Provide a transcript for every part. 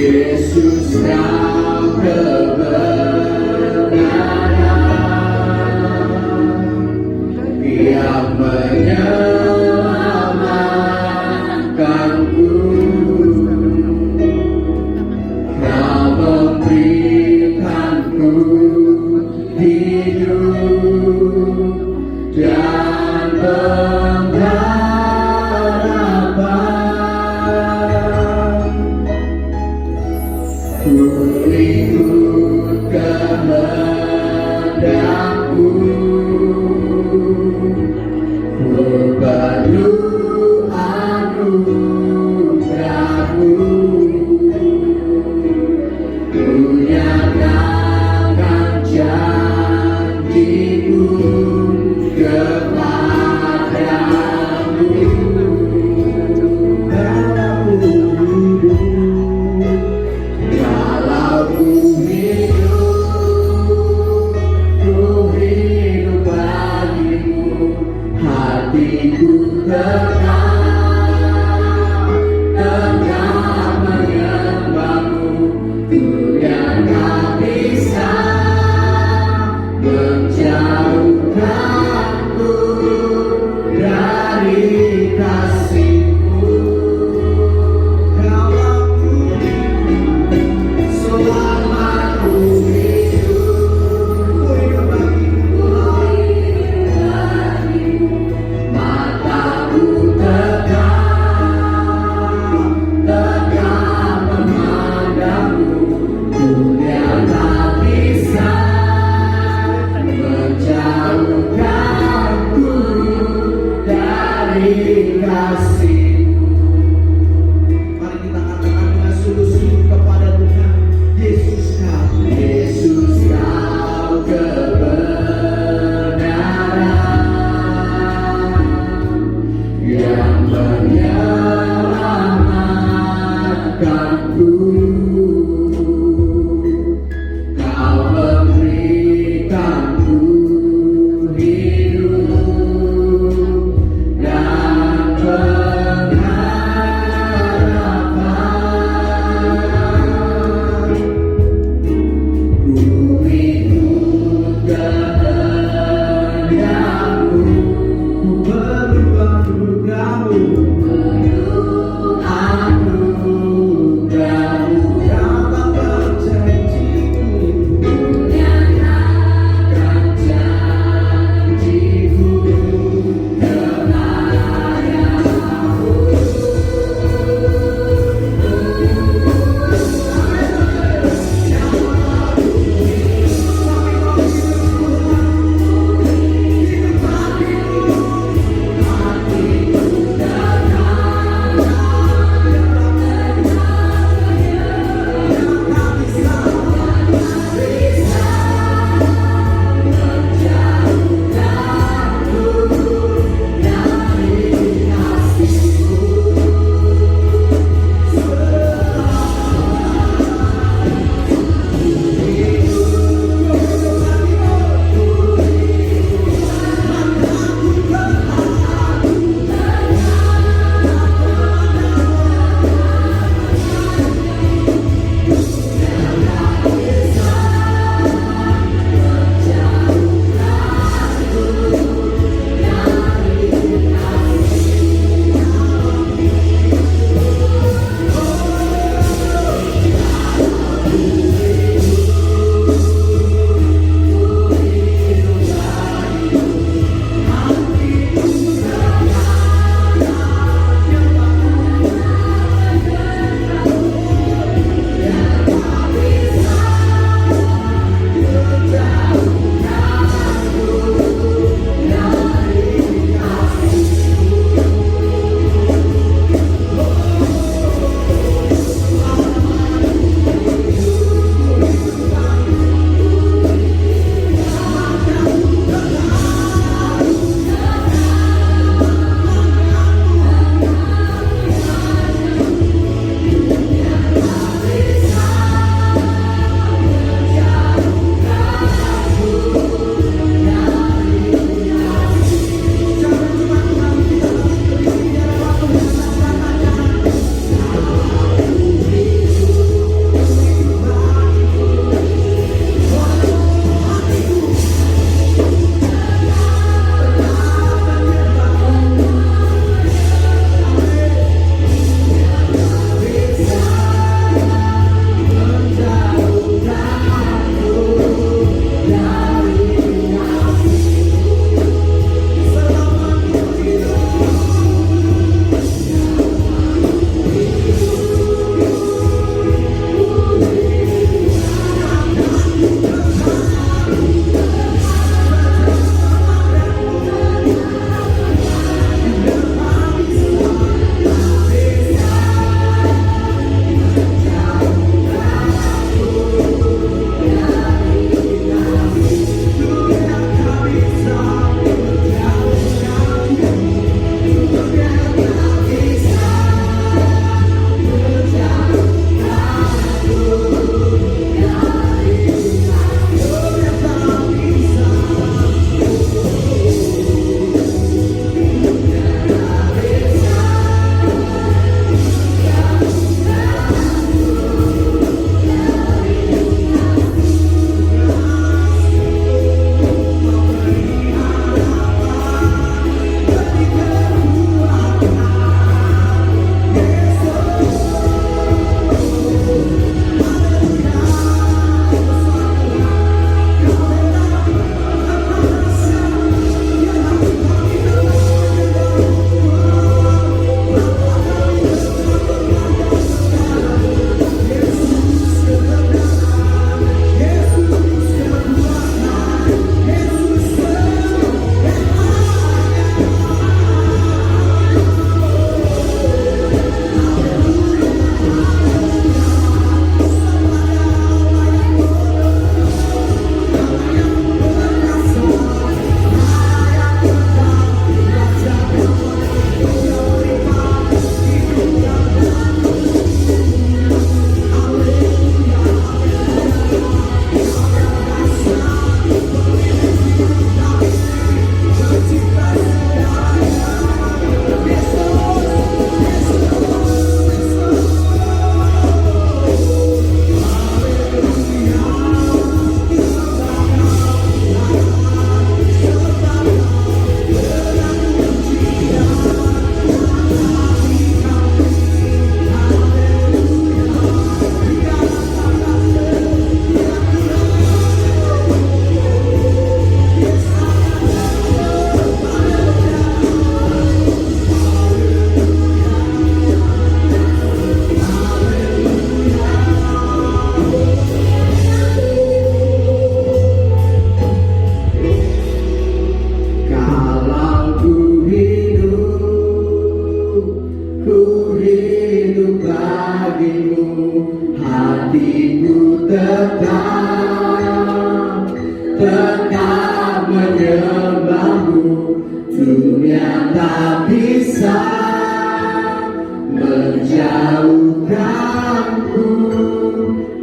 Yesus kau kebenaran yang menyelamatkanku. Kau memberikanku hidup dan pengharapan. Ku ikut kehendakmu, ku perlu anugerahmu, ku nyatakan janjimu kepadamu. Kalau ku hidup bagimu, hatiku tetap menanti.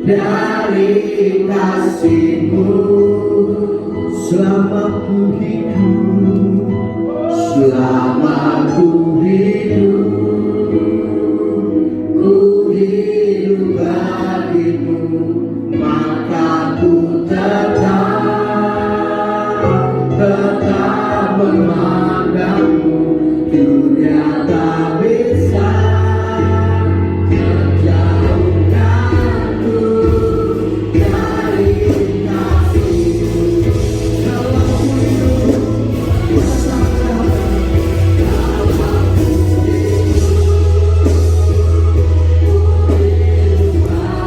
dari kasih-Mu. Selama ku hidup, selama ku hidup, ku hidup bagi-Mu, maka ku tetap memandang-Mu. Dunia tak bisa menjauhkanku dari kasih-Mu. Kalau ku hidup bersama, kalau ku hidup, ku hidup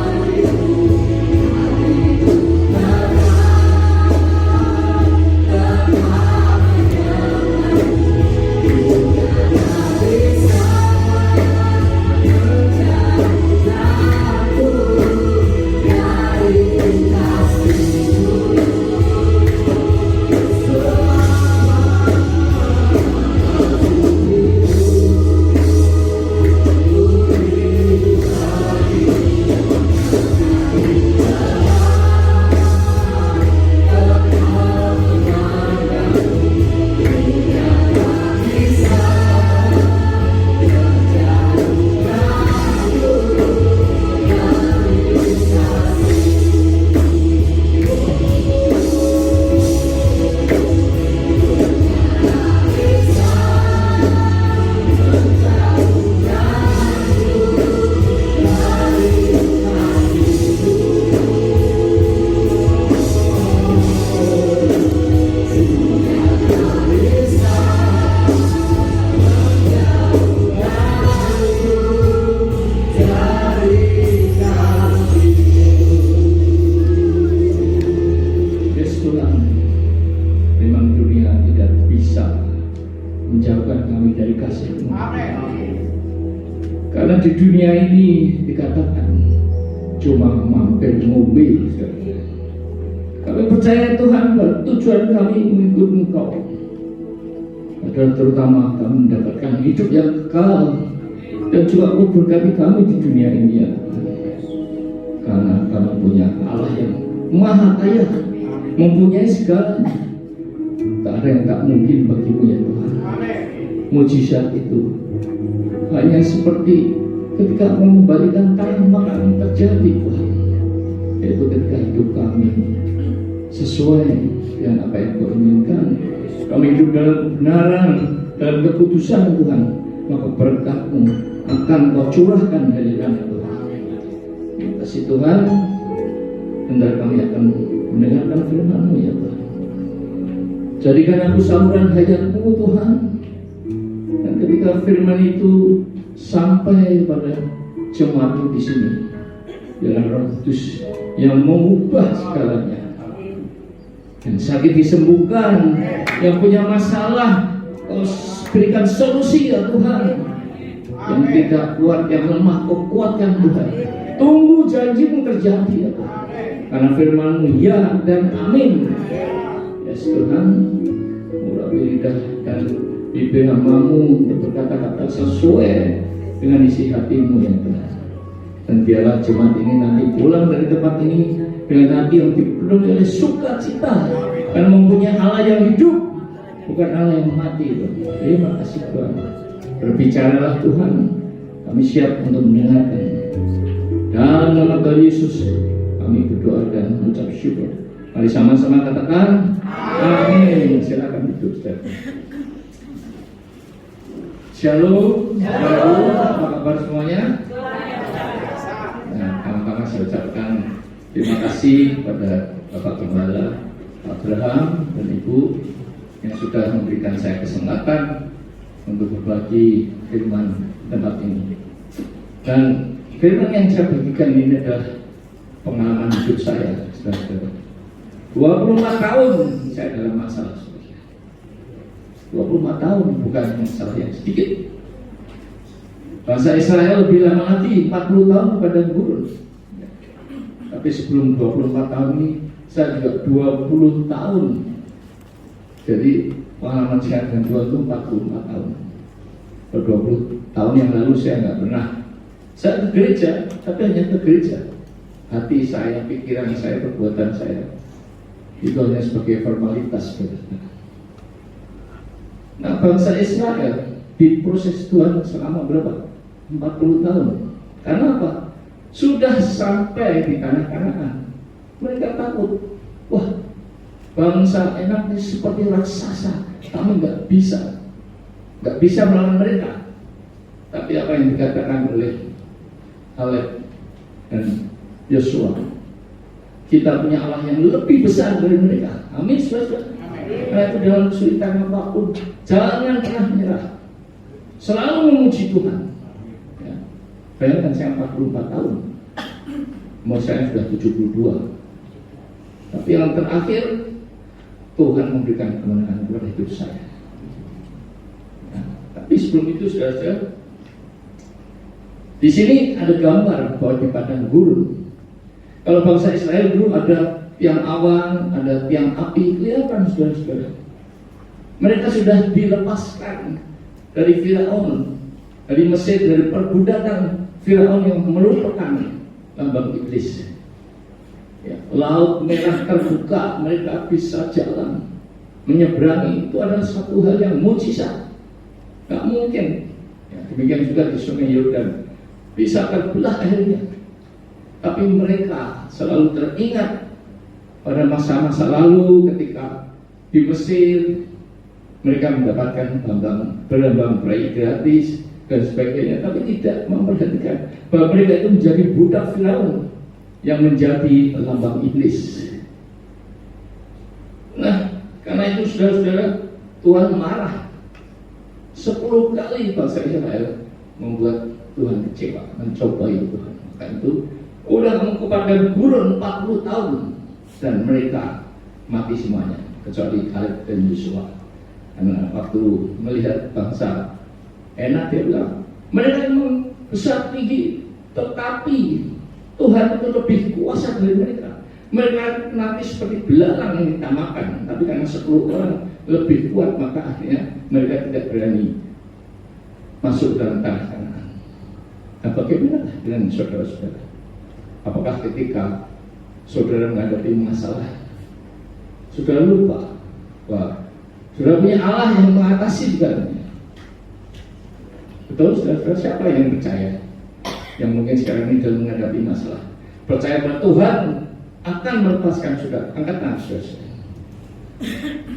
bagi-Mu, memang dunia tidak bisa menjauhkan kami dari kasih-Mu. Karena di dunia ini dikatakan cuma mampir ngombe. Kami percaya Tuhan bahwa tujuan kami mengikut Engkau adalah terutama kami mendapatkan hidup yang kekal dan juga memberkati kami di dunia ini ya Tuhan. Karena kami punya Allah yang maha kaya, mempunyai segalanya. Tak ada yang tak mungkin bagi-Mu ya Tuhan. Mujizat itu hanya seperti ketika mengembalikan tanah makanan terjadi Tuhan, yaitu ketika hidup kami sesuai dengan apa yang Kau inginkan. Kami hidup dalam kebenaran, dalam keputusan Tuhan, maka berkat-Mu akan Kau curahkan dari kami Tuhan. Terima kasih Tuhan. Bentar kami akan mendengarkan firman-Mu ya Tuhan. Jadikan aku saluran hayat-Mu Tuhan. Dan ketika firman itu sampai pada jemaat-Mu di sini, biarlah Roh Kudus yang mengubah segalanya. Yang sakit disembuhkan, yang punya masalah Kau berikan solusi ya Tuhan. Yang tidak kuat, yang lemah Kau kuatkan Tuhan. Tunggu janji-Mu terjadi ya Tuhan. Karena firman-Mu ya dan amin. Yes Tuhan, urapi lidah dan bibir hamba-Mu untuk berkata-kata sesuai dengan isi hati-Mu ya Tuhan. Dan biarlah jemaat ini nanti pulang dari tempat ini dengan hati yang dipenuhi oleh sukacita dan mempunyai Allah yang hidup, bukan Allah yang mati Tuhan. Terima kasih Tuhan. Berbicaralah Tuhan, kami siap untuk mendengarkan. Dalam nama Tuhan Yesus kami berdoa dan mengucap syukur. Mari sama-sama katakan amin. Silakan duduk saudara. Shalom. Apa kabar semuanya? Nah, pertama-tama saya ucapkan terima kasih kepada Bapak Gembala Abraham dan Ibu yang sudah memberikan saya kesempatan untuk berbagi firman tempat ini. Dan firman yang saya bagikan ini adalah pengalaman hidup saya, saudara. 24 tahun saya dalam masalah. 24 tahun bukan masalah yang sedikit. Bangsa Israel lebih lama lagi, 40 tahun kepada gurun. Tapi sebelum 24 tahun ini, saya juga 20 tahun. Jadi pengalaman saya dengan Tuhan itu 44 tahun. 20 tahun yang lalu saya nggak pernah. Saya ke gereja, tapi hanya ke gereja. hati saya, pikiran saya, perbuatan saya itu hanya sebagai formalitas. Nah, bangsa Israel diproses Tuhan selama berapa? 40 tahun. Karena apa? Sudah sampai di tanah Kanaan, mereka takut. Wah, bangsa enak ini seperti raksasa, kami nggak bisa melawan mereka. Tapi apa yang dikatakan oleh Kaleb dan Yosua, kita punya Allah yang lebih besar dari mereka. Amin, saudara. Karena itu dalam kesulitan apapun, jangan pernah menyerah. Selalu memuji Tuhan. Ya. Bayangkan saya 44 tahun, umur saya sudah 72. Tapi yang terakhir, Tuhan memberikan kemenangan kepada hidup saya. Ya. Tapi sebelum itu, saudara, di sini ada gambar bahwa di padang gurun, kalau bangsa Israel dulu ada tiang awan, ada tiang api, kelihatan saudara-saudara. Mereka sudah dilepaskan dari Firaun, dari Mesir, dari perbudakan Firaun yang merupakan lambang iblis. Ya, laut merah terbuka, mereka bisa jalan, menyeberangi. Itu adalah satu hal yang mukjizat, nggak mungkin. Ya, demikian juga di Sungai Yordan bisa terbelah akhirnya. Tapi mereka selalu teringat pada masa-masa lalu ketika di Mesir mereka mendapatkan berambang bayi gratis dan sebagainya, tapi tidak memperhatikan bahwa mereka itu menjadi budak Firaun yang menjadi lambang iblis. Nah, karena itu saudara-saudara, Tuhan marah 10 kali bangsa Israel, membuat Tuhan kecewa, mencobai Tuhan. Maka itu udah kamu kepada gurun 40 tahun dan mereka mati semuanya kecuali Kaleb dan Yosua. Karena waktu melihat bangsa enak, dia bilang mereka memang besar tinggi, tetapi Tuhan itu lebih kuasa dari mereka. Mereka nanti seperti belalang yang ditamakan, tapi karena 10 orang lebih kuat, maka akhirnya mereka tidak berani masuk dalam tanah Kanaan. Nah, bagaimana dengan saudara-saudara? Apakah ketika saudara menghadapi masalah, saudara lupa bahwa saudara punya Allah yang mengatasi segalanya? Betul, saudara? Siapa yang percaya? Yang mungkin sekarang ini dalam menghadapi masalah, percaya bahwa Tuhan akan melepaskan saudara. Angkat tangan, saudara.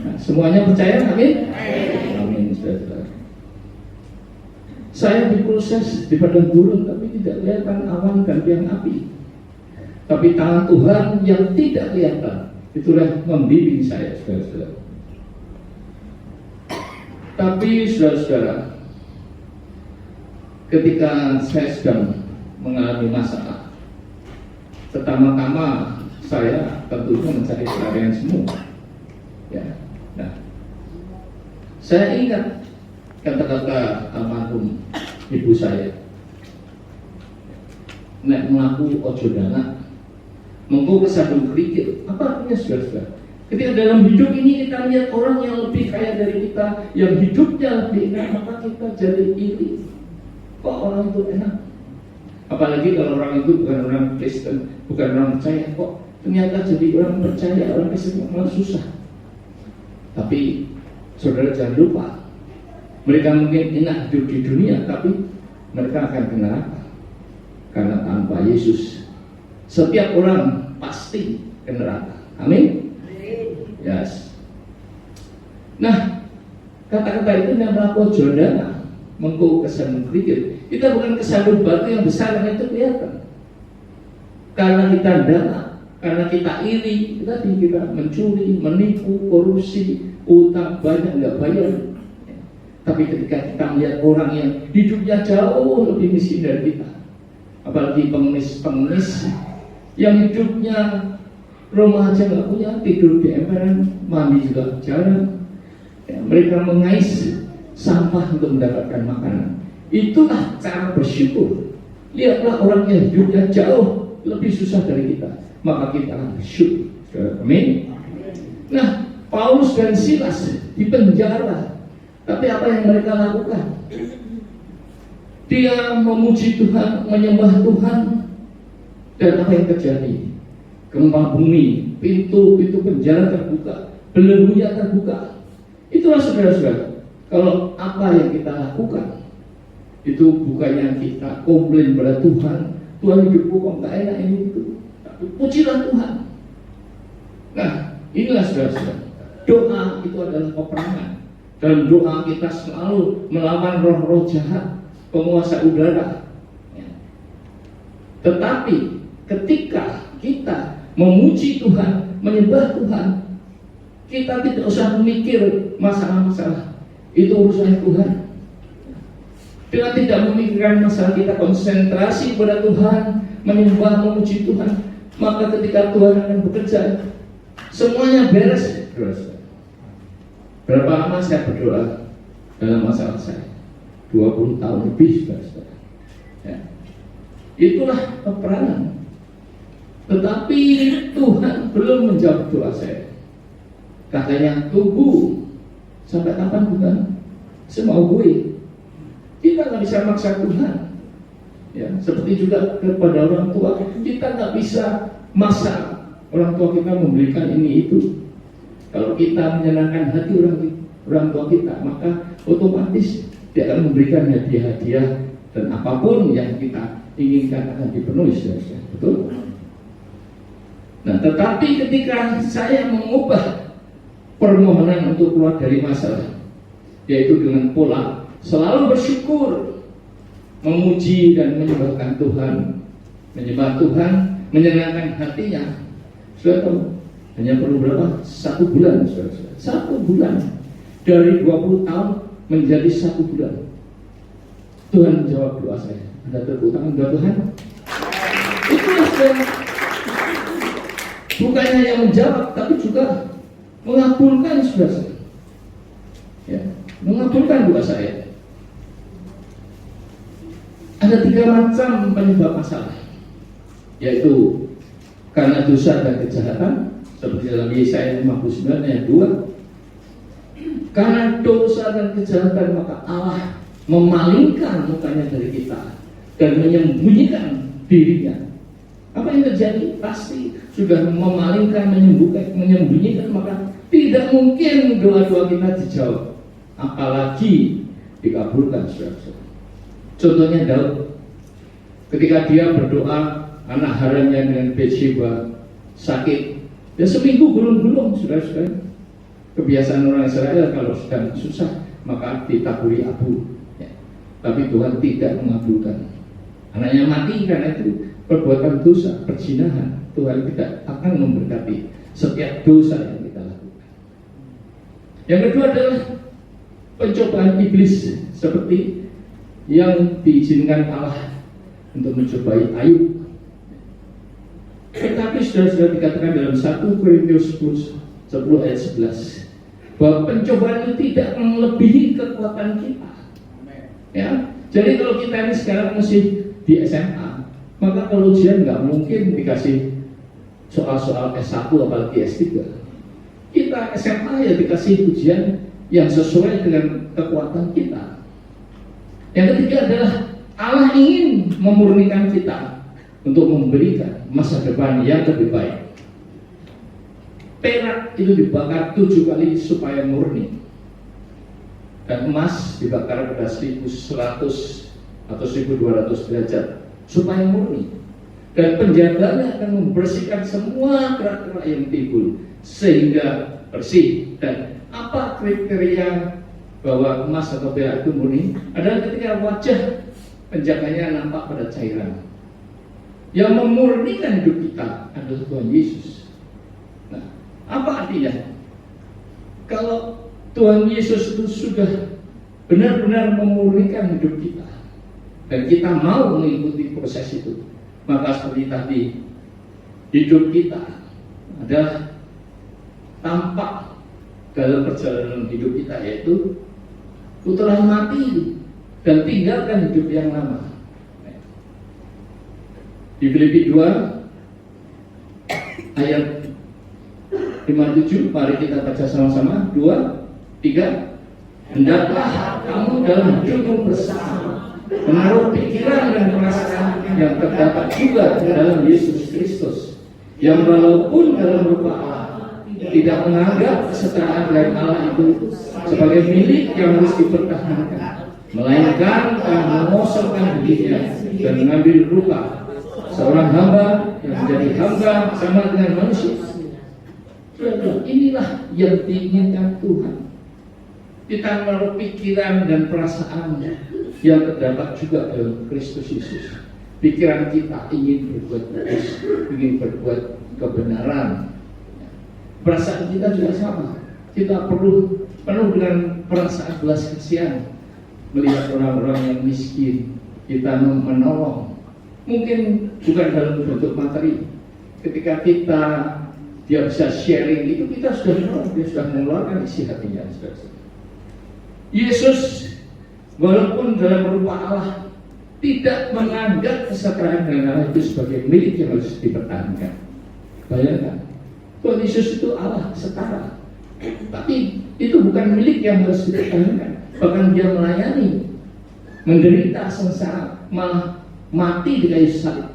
Nah, semuanya percaya? Amin? Amin, saudara. Saya diproses di padang gurun, tapi tidak kelihatan awan dan tiang api. Tapi tangan Tuhan yang tidak kelihatan itulah membimbing saya, saudara-saudara. Tapi saudara-saudara, ketika saya sedang mengalami masalah, pertama-tama saya tentunya mencari pelarian semua. Ya, nah, saya ingat kata-kata almarhum ibu saya, nek melaku ojo dana, mengko kesandung kerikil. Apa artinya, saudara-saudara? Ketika dalam hidup ini kita lihat orang yang lebih kaya dari kita, yang hidupnya lebih enak, maka kita jadi iri. Kok orang itu enak? Apalagi kalau orang itu bukan orang Kristen, bukan orang percaya, kok ternyata jadi orang percaya, orang Kristen malah susah. Tapi saudara jangan lupa, mereka mungkin enak hidup di dunia, tapi mereka akan ke neraka. Karena tanpa Yesus, setiap orang pasti ke neraka. Amin. Yes. Nah, kata-kata itu yang melakukan jodana, mengko kesandung kerikil. Kita bukan kesandung batu yang besar yang itu kelihatan. Karena kita dana, karena kita iri, kita mencuri, menipu, korupsi, utang banyak nggak bayar. Tapi ketika kita melihat orang yang hidupnya jauh lebih miskin dari kita, apalagi pengemis yang hidupnya rumah aja nggak punya, tidur di emperan, mandi juga jarang, ya, mereka mengais sampah untuk mendapatkan makanan. Itulah cara bersyukur. Lihatlah orang yang hidupnya jauh lebih susah dari kita, maka kita bersyukur. Amin. Nah, Paulus dan Silas di penjara, tapi apa yang mereka lakukan? Dia memuji Tuhan, menyembah Tuhan, Dan apa yang terjadi? Gempa bumi, pintu-pintu penjara terbuka, belenggunya terbuka. Itulah saudara-saudara, kalau apa yang kita lakukan itu bukannya kita komplain pada Tuhan, Tuhan hidupku kok nggak enak ini itu, tapi pujilah Tuhan. Nah, inilah saudara-saudara, doa itu adalah peperangan. Dalam doa kita selalu melawan roh-roh jahat, penguasa udara. Tetapi ketika kita memuji Tuhan, menyembah Tuhan, kita tidak usah memikir masalah-masalah, itu urusan Tuhan. Dengan tidak memikirkan masalah, kita konsentrasi pada Tuhan, menyembah, memuji Tuhan, maka ketika Tuhan akan bekerja, semuanya beres. Berapa lama saya berdoa dalam masalah saya? 20 tahun lebih, saudara. Ya. Itulah peperangan. Tetapi Tuhan belum menjawab doa saya. Katanya, tunggu sampai kapan Tuhan? Semau gue. Kita nggak bisa maksa Tuhan. Ya, seperti juga kepada orang tua, kita nggak bisa maksa orang tua kita memberikan ini itu. Kalau kita menyenangkan hati orang tua kita, maka otomatis dia akan memberikan hadiah-hadiah dan apapun yang kita inginkan akan dipenuhi. Betul? Nah, tetapi ketika saya mengubah permohonan untuk keluar dari masalah, yaitu dengan pola selalu bersyukur, memuji dan menyembahkan Tuhan, menyembah Tuhan, menyenangkan hatinya. Sudah tahu, hanya perlu berapa? 1 bulan, saudara. 1 bulan dari 20 tahun menjadi 1 bulan. Tuhan menjawab doa saya. Ada tepuk tangan buat Tuhan. Itulah saudara. Bukannya yang menjawab, tapi juga mengabulkan, saudara. Ya, mengabulkan doa saya. Ada 3 macam penyebab masalah, yaitu karena dosa dan kejahatan, seperti dalam Yesaya 59 ayat 2. Karena dosa dan kejahatan, maka Allah memalingkan mukanya dari kita dan menyembunyikan dirinya. Apa yang terjadi? Pasti sudah memalingkan, menyembunyikan, maka tidak mungkin doa-doa kita dijawab, apalagi dikabulkan, saudara. Contohnya Daud, ketika dia berdoa, anak haramnya dengan Betsheba sakit, ya seminggu gulung-gulung, saudara-saudara. Kebiasaan orang Israel kalau sedang susah maka ditaburi abu, ya. Tapi Tuhan tidak mengabulkan. Anaknya mati karena itu perbuatan dosa, perzinahan. Tuhan tidak akan memberkati setiap dosa yang kita lakukan. Yang kedua adalah pencobaan iblis, seperti yang diizinkan Allah untuk mencobai Ayub. Tetapi sudah dikatakan dalam 1 Korintus 10 ayat 11 bahwa pencobaan itu tidak melebihi kekuatan kita. Ya, jadi kalau kita ini sekarang masih di SMA, maka kalau ujian nggak mungkin dikasih soal-soal S1 apalagi S3. Kita SMA ya dikasih ujian yang sesuai dengan kekuatan kita. Yang ketiga adalah Allah ingin memurnikan kita untuk memberikan masa depan yang lebih baik. Perak itu dibakar 7 kali supaya murni, dan emas dibakar pada 1100 atau 1200 derajat supaya murni. Dan penjaganya akan membersihkan semua kerak-kerak yang timbul sehingga bersih. Dan apa kriteria bahwa emas atau perak itu murni? Adalah ketika wajah penjaganya nampak pada cairan. Yang memurnikan hidup kita adalah Tuhan Yesus. Nah, apa artinya? Kalau Tuhan Yesus itu sudah benar-benar memurnikan hidup kita dan kita mau mengikuti proses itu, maka seperti tadi, hidup kita adalah tampak dalam perjalanan hidup kita, yaitu putralah mati dan tinggalkan hidup yang lama. Di Filipi 2 ayat 57, mari kita baca sama-sama. 2, 3. Hendaklah kamu dalam hidupmu bersama menaruh pikiran dan perasaan yang terdapat juga di dalam Yesus Kristus, yang walaupun dalam rupa Allah tidak menganggap kesetaraan dengan Allah itu sebagai milik yang harus dipertahankan, melainkan akan mengosongkan dirinya dan mengambil rupa seorang hamba yang menjadi hamba sama dengan manusia. Inilah yang diinginkan Tuhan. Kita menaruh pikiran dan perasaan yang terdapat juga dalam Kristus Yesus. Pikiran kita ingin berbuat baik, ingin berbuat kebenaran. Perasaan kita juga sama. Kita perlu penuh dengan perasaan belas kasihan melihat orang-orang yang miskin. Kita menolong, mungkin bukan dalam bentuk materi. Ketika dia bisa sharing itu, kita sudah menolong, dia sudah mengeluarkan isi hatinya. Yesus walaupun dalam rupa Allah tidak menganggap kesetaraan dengan Allah itu sebagai milik yang harus dipertahankan. Bayangkan, Tuhan Yesus itu Allah setara, tapi itu bukan milik yang harus dipertahankan. Bahkan dia melayani, menderita sengsara, malah mati di kayu salib.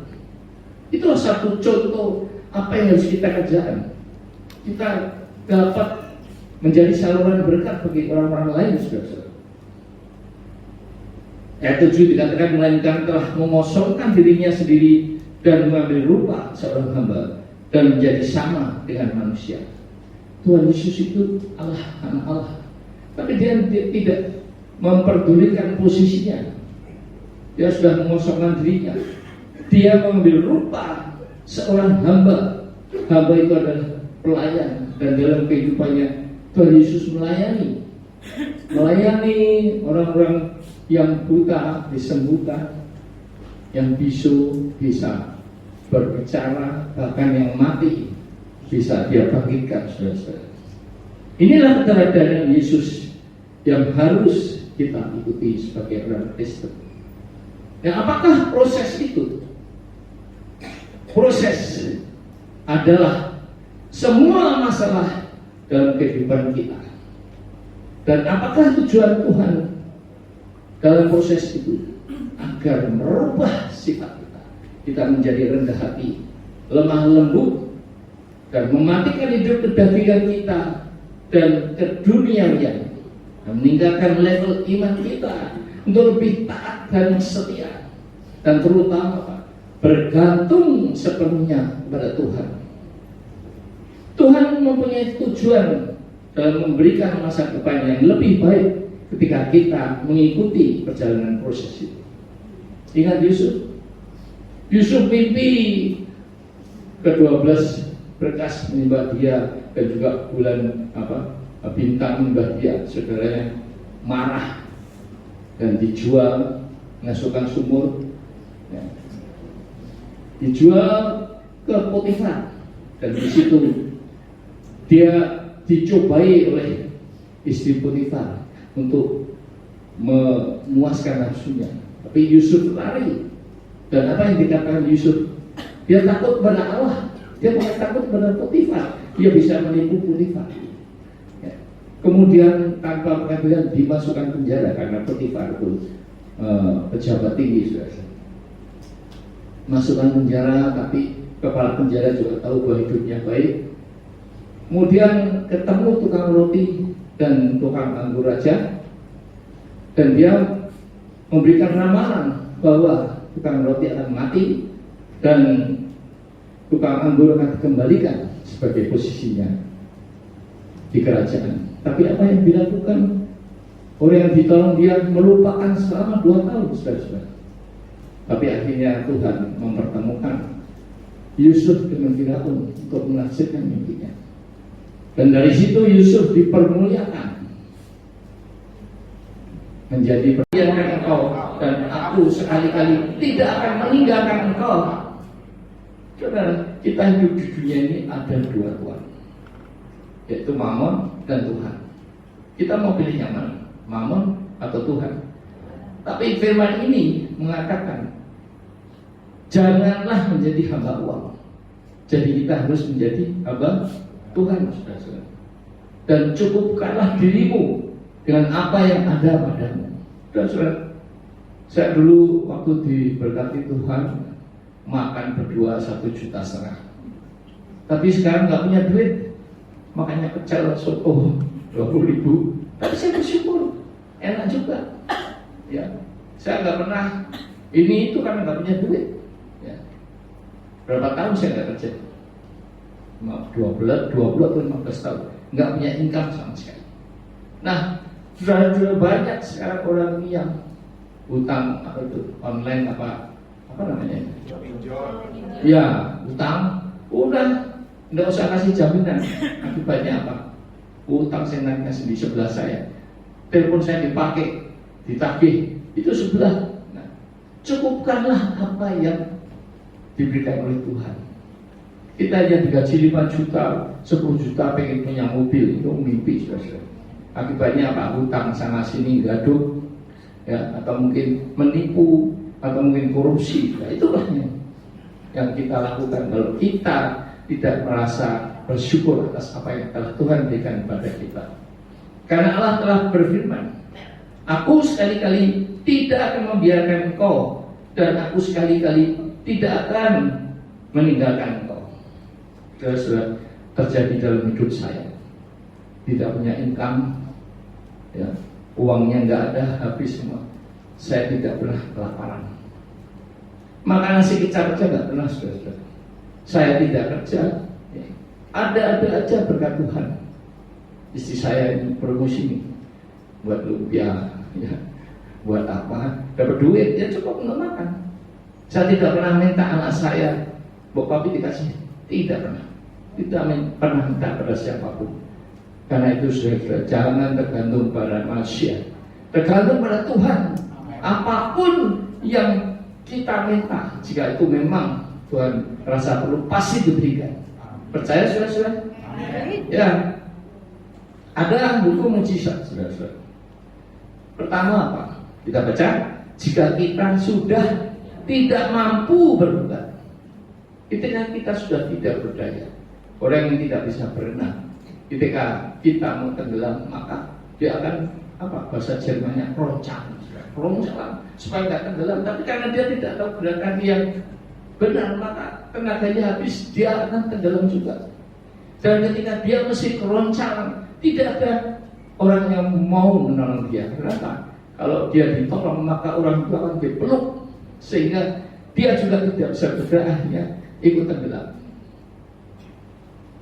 Itulah satu contoh apa yang harus kita kerjakan. Kita dapat menjadi saluran berkat bagi orang-orang lain, saudara-saudara. Ayat 7 dikatakan, melainkan telah mengosongkan dirinya sendiri dan mengambil rupa seorang hamba dan menjadi sama dengan manusia. Tuhan Yesus itu Allah, anak Allah, tapi dia tidak memperdulikan posisinya. Dia sudah mengosongkan dirinya. Dia mengambil rupa seorang hamba. Hamba itu adalah pelayan, dan dalam kehidupannya Tuhan Yesus melayani orang-orang yang buta disembuhkan, yang bisu bisa berbicara, bahkan yang mati bisa dia bangkitkan, saudara-saudara. Inilah keteladanan Yesus yang harus kita ikuti sebagai orang Kristen. Nah, apakah proses itu? Proses adalah semua masalah dalam kehidupan kita. Dan apakah tujuan Tuhan dalam proses itu? Agar merubah sifat kita. Kita menjadi rendah hati, lemah lembut, dan mematikan hidup kedagingan kita dan keduniawian, dan meningkatkan level iman kita untuk lebih taat dan setia, dan terutama bergantung sepenuhnya kepada Tuhan. Tuhan mempunyai tujuan dalam memberikan masa depan yang lebih baik ketika kita mengikuti perjalanan proses itu. Ingat Yusuf mimpi ke-12 berkas menyembah dia, dan juga bulan bintang menyembah dia. Saudaranya marah dan dijual, masukkan sumur, ya. Dijual ke Potifar, dan di situ dia dicobai oleh istri Potifar untuk memuaskan nafsunya. Tapi Yusuf lari, dan apa yang dikatakan Yusuf? Dia takut pada Allah, dia bukan takut pada Potifar. Dia bisa menipu Potifar. Ya. Kemudian tanpa pengadilan dimasukkan penjara karena Potifar itu pejabat tinggi, saudara. Masukkan penjara, tapi kepala penjara juga tahu bahwa hidupnya baik. Kemudian ketemu tukang roti dan tukang anggur raja, dan dia memberikan ramalan bahwa tukang roti akan mati dan tukang anggur akan dikembalikan sebagai posisinya di kerajaan. Tapi apa yang dilakukan? Orang yang ditolong dia melupakan selama 2 tahun, saudara-saudara. Tapi akhirnya Tuhan mempertemukan Yusuf dengan Firaun untuk menafsirkan mimpinya. Dan dari situ Yusuf dipermuliakan menjadi perhatian engkau, dan aku sekali-kali tidak akan meninggalkan engkau. Saudara, kita hidup di dunia ini ada 2 Tuhan, yaitu Mammon dan Tuhan. Kita mau pilih yang mana? Mammon atau Tuhan? Tapi firman ini mengatakan, janganlah menjadi hamba uang. Jadi kita harus menjadi hamba Tuhan, saudara-saudara. Dan cukupkanlah dirimu dengan apa yang ada padamu. Saudara-saudara, Saya dulu waktu diberkati Tuhan makan berdua 1,5 juta. Tapi sekarang nggak punya duit, makanya pecel soto 20.000. Tapi saya bersyukur, enak juga. Ya, saya nggak pernah ini itu karena nggak punya duit. Ya. Berapa tahun saya nggak kerja? 20 atau 15 tahun, nggak punya income sama sekali. Nah, sudah banyak sekarang orang yang utang apa itu online apa namanya? Ya, utang, udah nggak usah kasih jaminan. Akibatnya apa? Utang senangnya di sebelah saya, telepon saya dipakai, ditagih, itu sebelah. Nah, cukupkanlah apa yang diberikan oleh Tuhan. Kita yang digaji 5 juta, 10 juta pengen punya mobil, itu mimpi saudara. Akibatnya apa? Hutang sana sini gaduh, ya, atau mungkin menipu, atau mungkin korupsi. Nah, itulah yang kita lakukan kalau kita tidak merasa bersyukur atas apa yang telah Tuhan berikan kepada kita. Karena Allah telah berfirman, aku sekali-kali tidak akan membiarkan engkau, dan aku sekali-kali tidak akan meninggalkan engkau. Sudah terjadi dalam hidup saya, tidak punya income, ya, uangnya nggak ada, habis semua. Saya tidak pernah kelaparan, makan nasi kecap aja nggak pernah, saudara. Saya tidak kerja, ya, ada aja berkat Tuhan. Istri saya ini promosi nih, buat lumpia, ya, buat apa, dapat duit, ya cukup untuk makan. Saya tidak pernah minta anak saya, Bapak Papi dikasih, tidak pernah. Tidak pernah minta pada siapapun. Karena itu saudara, jangan tergantung pada manusia, tergantung pada Tuhan. Apapun yang kita minta, jika itu memang Tuhan rasa perlu, pasti diberikan. Percaya saudara-saudara? Ya. Ada buku mujizat, saudara-saudara. Pertama apa? Kita baca, jika kita sudah tidak mampu berbuat, ketika kita sudah tidak berdaya. Orang yang tidak bisa berenang, ketika kita mau tenggelam, maka dia akan apa? Bahasa Jermannya roncang supaya tidak tenggelam. Tapi karena dia tidak tahu gerakan yang benar, maka tenaganya habis, dia akan tenggelam juga. Dan ketika dia mesti keroncang, tidak ada orang yang mau menolong dia. Kenapa? Kalau dia ditolong, maka orang itu akan dipeluk, sehingga dia juga tidak bisa bergerak, akhirnya ikut tenggelam.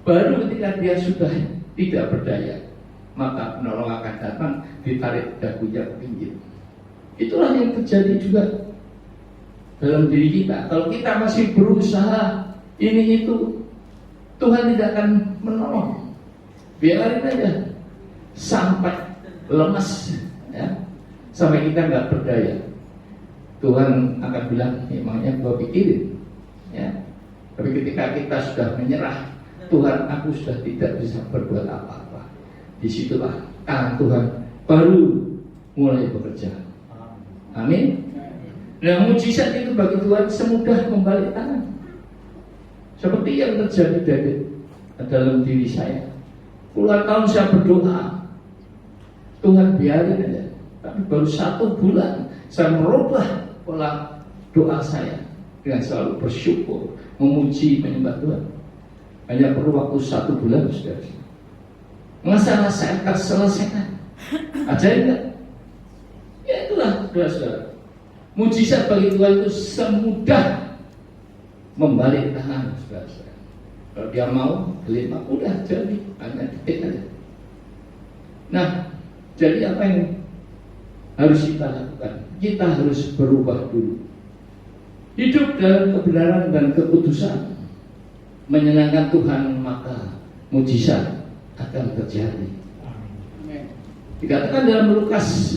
Baru ketika dia sudah tidak berdaya, maka penolong akan datang, ditarik dagunya ke pinggir. Itulah yang terjadi juga dalam diri kita. Kalau kita masih berusaha ini itu, Tuhan tidak akan menolong. Biarin aja sampai lemas, ya, sampai kita nggak berdaya. Tuhan akan bilang, emangnya gua pikirin, ya. Tapi ketika kita sudah menyerah, Tuhan, aku sudah tidak bisa berbuat apa-apa. Disitulah tangan Tuhan baru mulai bekerja. Amin. Nah, mujizat itu bagi Tuhan semudah membalik tangan. Seperti yang terjadi dalam diri saya. Puluhan tahun saya berdoa, Tuhan biarin aja. Tapi baru 1 bulan saya merubah pola doa saya dengan selalu bersyukur, memuji, menyembah Tuhan. Hanya perlu waktu 1 bulan, saudara. Masalah saya terselesaikan. Ajaib enggak? Ya itulah, saudara. Mujizat bagi Tuhan itu semudah membalik tangan, saudara. Kalau dia mau, kelima, udah jadi, hanya detik aja. Nah, jadi apa yang harus kita lakukan? Kita harus berubah dulu. Hidup dalam kebenaran dan keputusan, menyenangkan Tuhan, maka mujizat akan terjadi. Dikatakan dalam Lukas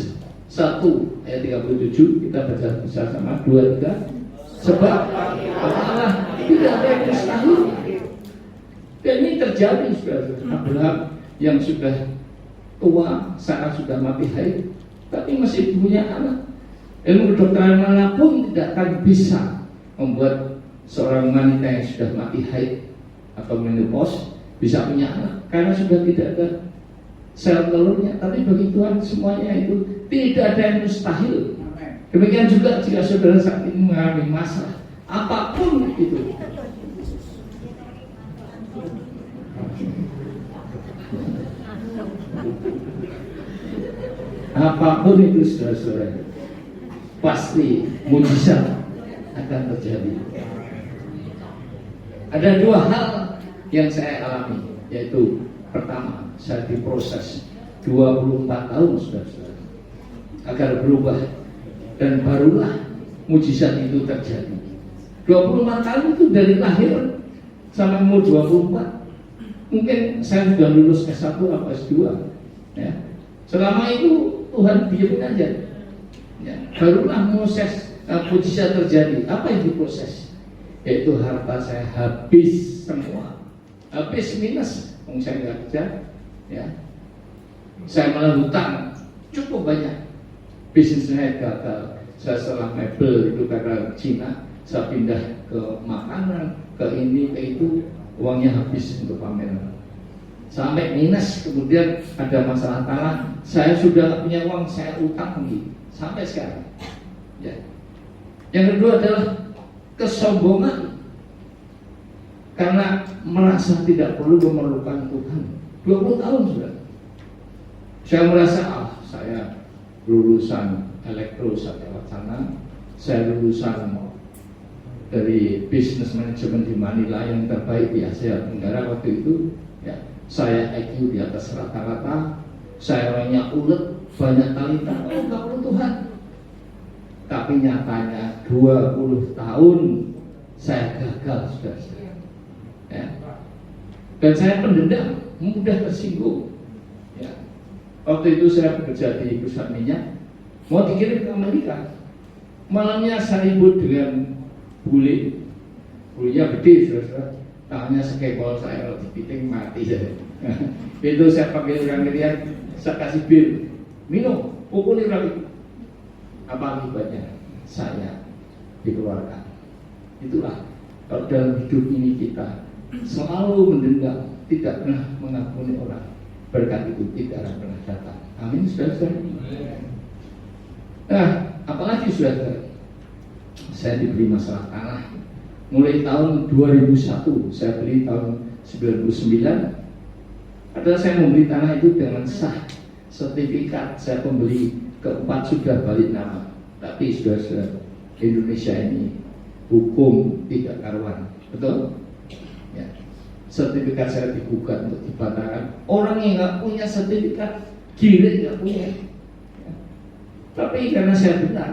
1 ayat 37, kita baca bersama 2, 3. Sebab Allah tidak ada yang mustahil. Dan ini terjadi, saudara. Abraham yang sudah tua, Sarah sudah mati haid, tapi masih punya anak. Ilmu kedokteran manapun tidak akan bisa membuat seorang wanita yang sudah mati haid atau menopause bisa punya anak, karena sudah tidak ada sel telurnya. Tapi bagi Tuhan semuanya itu tidak ada yang mustahil. Demikian juga jika saudara saat ini mengalami masalah apapun itu, apapun itu saudara-saudara, pasti mujizat akan terjadi. Ada dua hal yang saya alami, yaitu pertama, saya diproses 24 tahun saudara-saudara agar berubah, dan barulah mujizat itu terjadi. 24 tahun itu dari lahir sampai umur 24. Mungkin saya sudah lulus S1 atau S2 ya. Selama itu Tuhan diamin aja ya. Barulah proses mujizat terjadi. Apa yang diproses? Yaitu harta saya habis semua, habis minus. Saya nggak kerja ya. Saya malah hutang cukup banyak. Bisnis saya gagal. Saya setelah mebel itu karena Cina, saya pindah ke makanan, ke ini, ke itu, uangnya habis untuk pameran. Sampai minus, kemudian ada masalah tanah, saya sudah punya uang, saya utang lagi sampai sekarang. Ya. Yang kedua adalah kesombongan, karena merasa tidak perlu memerlukan Tuhan. 20 tahun sudah. Saya merasa, saya lulusan elektro wacana, saya lulusan dari bisnis manajemen di Manila yang terbaik di Asia Tenggara waktu itu. Ya, saya IQ di atas rata-rata, saya orangnya ulet, banyak talenta, nggak perlu Tuhan. Tapi nyatanya 20 tahun saya gagal sudah. Ya. Dan saya pendendam, mudah tersinggung. Ya. Waktu itu saya bekerja di perusahaan minyak, mau dikirim ke Amerika. Malamnya saya ribut dengan bulenya gede, saudara. Tangannya sekebol saya, kalau dipiting mati saja. Itu saya panggil orang Irian, saya kasih bir, minum, pukuli orang itu. Apa akibatnya? Saya dikeluarkan. Itulah kalau dalam hidup ini kita selalu mendendam, tidak pernah mengampuni orang, berkat itu tidak akan pernah datang. Amin, saudara. Nah, apalagi saudara, saya diberi masalah tanah. Mulai tahun 2001, saya beli tahun 99. Adalah saya membeli tanah itu dengan sah sertifikat. Saya pembeli keempat sudah balik nama. Tapi saudara, Indonesia ini hukum tidak karuan, betul? Ya. Sertifikat saya digugat untuk dibatalkan. Orang yang nggak punya sertifikat, gila nggak punya. Ya. Tapi karena saya benar,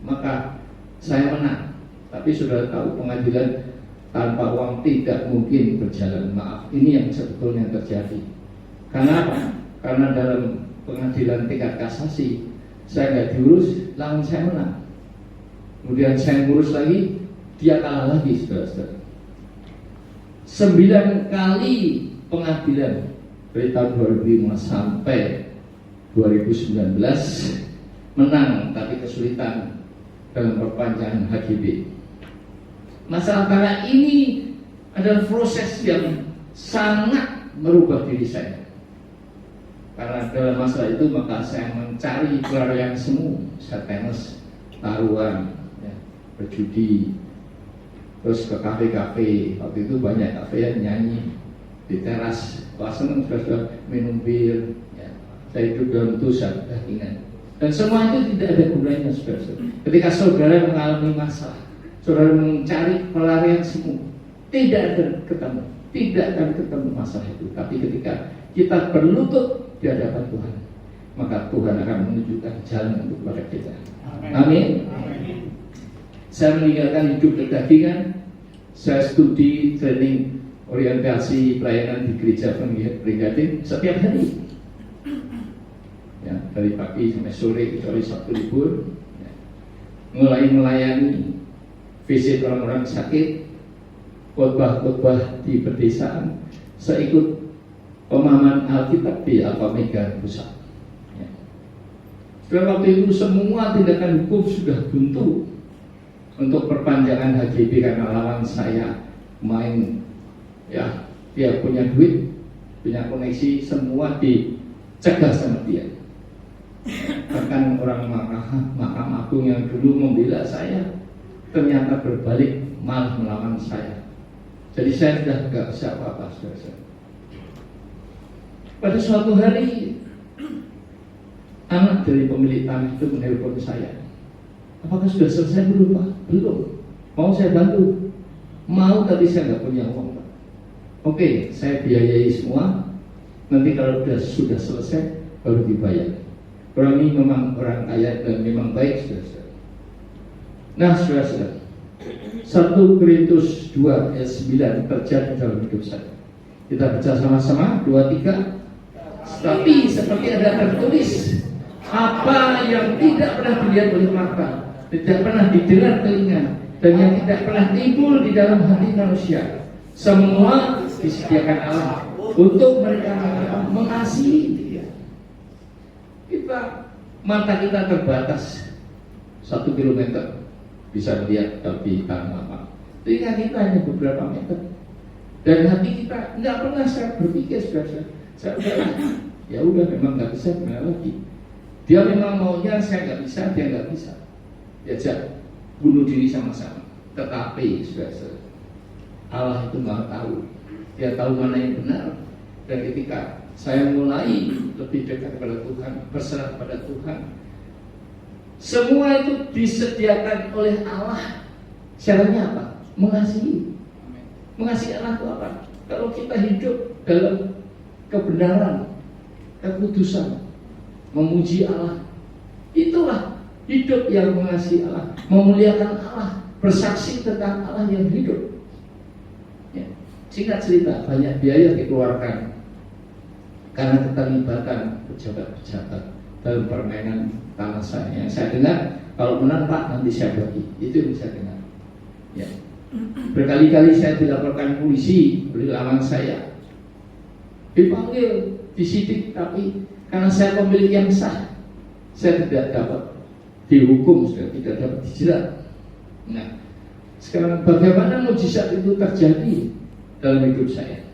maka saya menang. Tapi sudah tahu pengadilan tanpa uang tidak mungkin berjalan. Maaf, ini yang sebetulnya terjadi. Karena apa? Karena dalam pengadilan tingkat kasasi saya nggak diurus, lawan saya menang. Kemudian saya ngurus lagi, dia kalah lagi, saudara-saudara. 9 kali pengadilan dari tahun 2005 sampai 2019 menang, tapi kesulitan dalam perpanjangan HGB. Masalah tanah ini adalah proses yang sangat merubah diri saya. Karena dalam masalah itu maka saya mencari pelarian semu. Saya tenis, taruhan, ya, berjudi, terus ke kafe-kafe. Waktu itu banyak kafe yang nyanyi di teras. Wah, senang sudah minum bir. Ya. Saya hidup dalam dosa kedagingan. Dan semua itu tidak ada gunanya, saudara. Ketika saudara mengalami masalah, saudara mencari pelarian semu, tidak akan ketemu masalah itu. Tapi ketika kita berlutut di hadapan Tuhan, maka Tuhan akan menunjukkan jalan untuk kepada kita. Amin. Saya meninggalkan hidup kedagingan. Saya studi training orientasi pelayanan di gereja Pringgading setiap hari. Ya, dari pagi sampai sore kecuali Sabtu libur. Ya. Mulai melayani visit orang-orang sakit, khotbah-khotbah di pedesaan. Saya ikut pemahaman Alkitab di Alfa Mega Pusat. Ya. Setelah waktu itu semua tindakan hukum sudah buntu untuk perpanjangan HGB karena lawan saya main, ya, dia punya duit, punya koneksi, semua dicegah sama dia. Bahkan orang Mahkamah Agung yang dulu membela saya ternyata berbalik malah melawan saya. Jadi saya sudah tidak bisa apa-apa, saudara. Pada suatu hari anak dari pemilik tanah itu menelpon saya. Apakah sudah selesai belum, Pak? Belum. Mau saya bantu? Mau, tapi saya nggak punya uang, Pak. Oke, saya biayai semua. Nanti kalau sudah selesai baru dibayar. Orang ini memang orang kaya dan memang baik, saudara. Nah, saudara, 1 Korintus 2 ayat 9 terjadi dalam hidup saya. Kita baca sama-sama, 2, 3. Tapi seperti ada tertulis, apa yang tidak pernah dilihat oleh mata, tidak pernah didengar telinga, dan yang tidak pernah timbul di dalam hati manusia, semua disediakan Allah untuk mereka yang mengasihi Dia. Mata kita terbatas 1 kilometer bisa melihat tapi tanah apa. Telinga kita hanya beberapa meter. Dan hati kita nggak pernah saya berpikir saya ya udah memang nggak bisa, gimana lagi? Dia memang maunya saya nggak bisa, dia nggak bisa. Diajak bunuh diri sama-sama. Tetapi saudara, Allah itu maha tahu. Dia tahu mana yang benar. Dan ketika saya mulai lebih dekat kepada Tuhan, berserah pada Tuhan, semua itu disediakan oleh Allah. Syaratnya apa? Mengasihi. Mengasihi Allah itu apa? Kalau kita hidup dalam kebenaran, kekudusan, memuji Allah, itulah hidup yang mengasihi Allah, memuliakan Allah, bersaksi tentang Allah yang hidup. Ya. Singkat cerita, banyak biaya dikeluarkan karena keterlibatan pejabat-pejabat dalam permainan tanah saya. Yang saya dengar, kalau menang Pak nanti saya bagi. Itu yang saya dengar. Ya. Berkali-kali saya dilaporkan polisi oleh lawan saya, dipanggil, disidik, tapi karena saya pemilik yang sah, saya tidak dapat dihukum, saya tidak dapat dijerat. Nah, sekarang bagaimana mukjizat itu terjadi dalam hidup saya?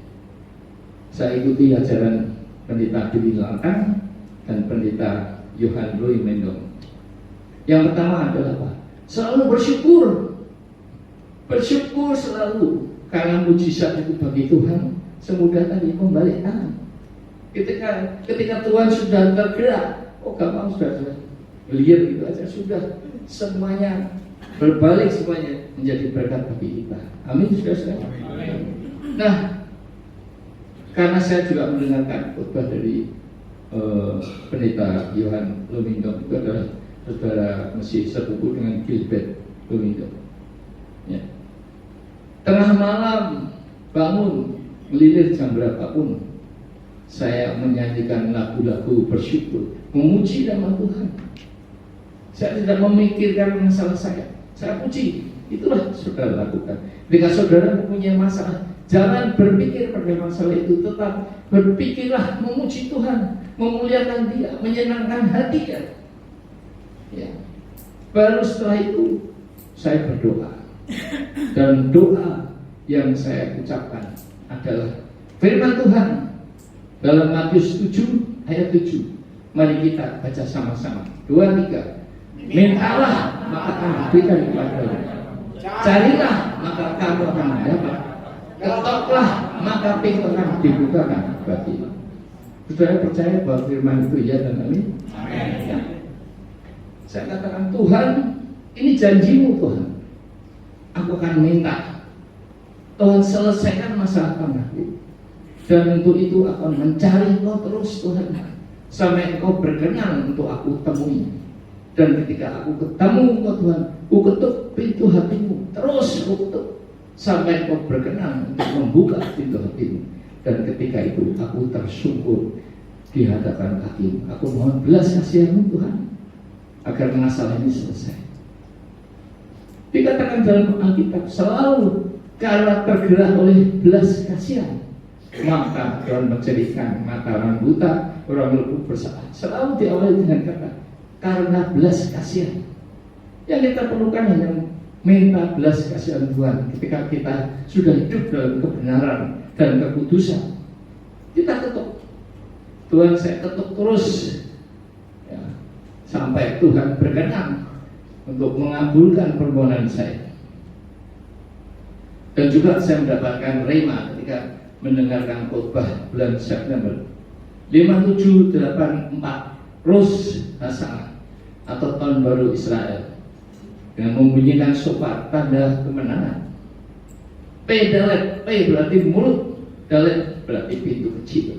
Saya ikuti ajaran Pendeta Dwi Langkang dan Pendeta Yohan Roy Mendong. Yang pertama adalah apa? Selalu bersyukur. Bersyukur selalu. Karena mujizat itu bagi Tuhan semudah tadi membalik tangan. Ketika Tuhan sudah tergerak, oh gampang sudah lihat gitu aja, sudah semuanya berbalik, semuanya menjadi berkat bagi kita. Amin, saudara. Nah, karena saya juga mendengarkan khotbah dari Pendeta Yohan Lumindong, itu adalah saudara masih sepupu dengan Gilbert Lumindong. Ya. Tengah malam bangun, melilir jam berapapun, saya menyanyikan lagu-lagu bersyukur, memuji nama Tuhan. Saya tidak memikirkan masalah saya puji. Itulah saudara lakukan. Ketika saudara mempunyai masalah, jangan berpikir pada masalah itu, tetap berpikirlah memuji Tuhan, memuliakan Dia, menyenangkan hati Dia. Ya. Baru setelah itu saya berdoa. Dan doa yang saya ucapkan adalah firman Tuhan dalam Matius 7 ayat 7. Mari kita baca sama-sama. 2, 3. Mintalah maka akan diberikan kepadamu. Carilah maka kamu akan mendapat. Ketoklah maka pintu akan dibukakan bagimu. Saudara percaya bahwa firman itu ya dan amin? Ya. Saya katakan, Tuhan, ini janjimu Tuhan. Aku akan minta Tuhan selesaikan masalah tanahku. Dan untuk itu aku akan mencari Engkau terus Tuhan, sampai Engkau berkenan untuk aku temui. Dan ketika aku ketemu Engkau Tuhan, aku ketuk pintu hatimu, terus aku ketuk sampai Engkau berkenan untuk membuka pintu hatimu. Dan ketika itu aku tersungkur di hadapan kakimu. Aku mohon belas kasihan-Mu Tuhan, agar masalah ini selesai. Dikatakan dalam Alkitab, selalu karena tergerak oleh belas kasihan, maka Tuhan menjadikan mata orang buta, orang lumpuh bersalah. Selalu diawali dengan kata karena belas kasihan. Yang kita perlukan hanya minta belas kasihan Tuhan. Ketika kita sudah hidup dalam kebenaran dan kekudusan, kita ketuk, Tuhan saya ketuk terus ya, sampai Tuhan berkenan untuk mengabulkan permohonan saya. Dan juga saya mendapatkan rema ketika mendengarkan khotbah bulan September 5784 Rosh Hashanah atau tahun baru Israel, dengan membunyikan shofar tanda kemenangan. P dalet, P berarti mulut, dalet berarti pintu kecil.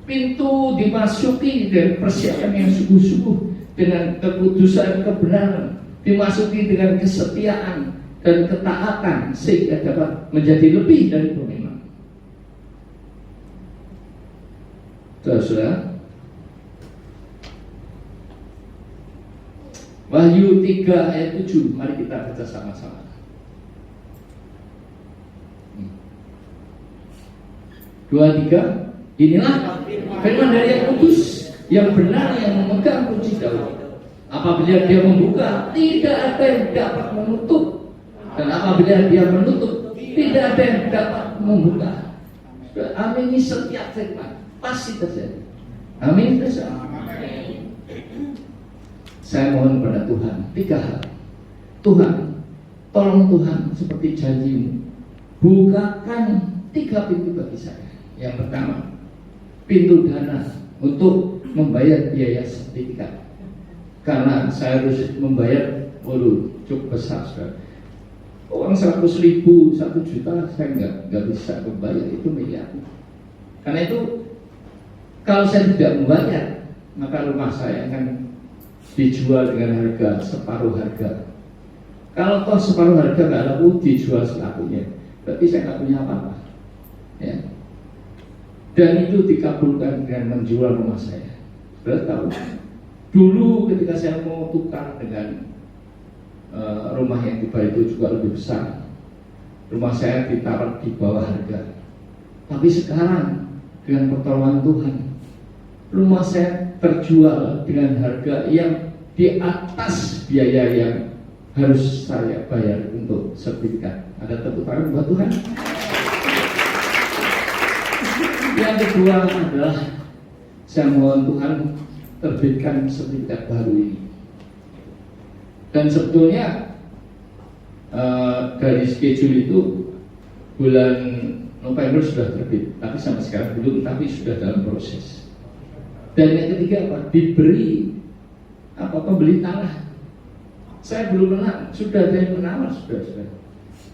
Pintu dimasuki dengan persiapan yang sungguh-sungguh, dengan kekudusan, kebenaran, dimasuki dengan kesetiaan dan ketaatan sehingga dapat menjadi lebih dari pemenang. Saudara, Wahyu 3 ayat 7, mari kita baca sama-sama. 2, 3. Inilah firman dari yang kudus, yang benar, yang memegang kunci Daud. Apabila dia membuka, tidak ada yang dapat menutup, dan apabila dia menutup, tidak ada yang dapat membuka. Amin. Ini setiap firman pasti terjadi. Amin. Saya mohon kepada Tuhan 3 hal. Tuhan, tolong Tuhan seperti janji-Mu, bukakan 3 pintu bagi saya. Yang pertama, pintu dana untuk membayar biaya sertifikat, karena saya harus membayar cukup besar, saudara. Uang 100.000, 1 juta saya nggak bisa membayar, itu miliar. Karena itu kalau saya tidak membayar, maka rumah saya akan dijual dengan harga separuh harga. Kalau toh separuh harga nggak laku, dijual selakunya, berarti saya nggak punya apa-apa, ya. Dan itu dikabulkan dengan menjual rumah saya. Sudah tahu, dulu ketika saya mau tukar dengan rumah yang tiba itu juga lebih besar, rumah saya ditaruh di bawah harga. Tapi sekarang dengan pertolongan Tuhan, rumah saya terjual dengan harga yang di atas biaya yang harus saya bayar untuk sertifikat. Ada tepuk tangan buat Tuhan. Yang kedua adalah saya mohon Tuhan terbitkan sertifikat baru ini. Dan sebetulnya dari schedule itu bulan November sudah terbit, tapi sampai sekarang belum, tapi sudah dalam proses. Dan yang ketiga apa? Diberi pembeli tanah. Saya belum menang, sudah ada yang menawar, sudah.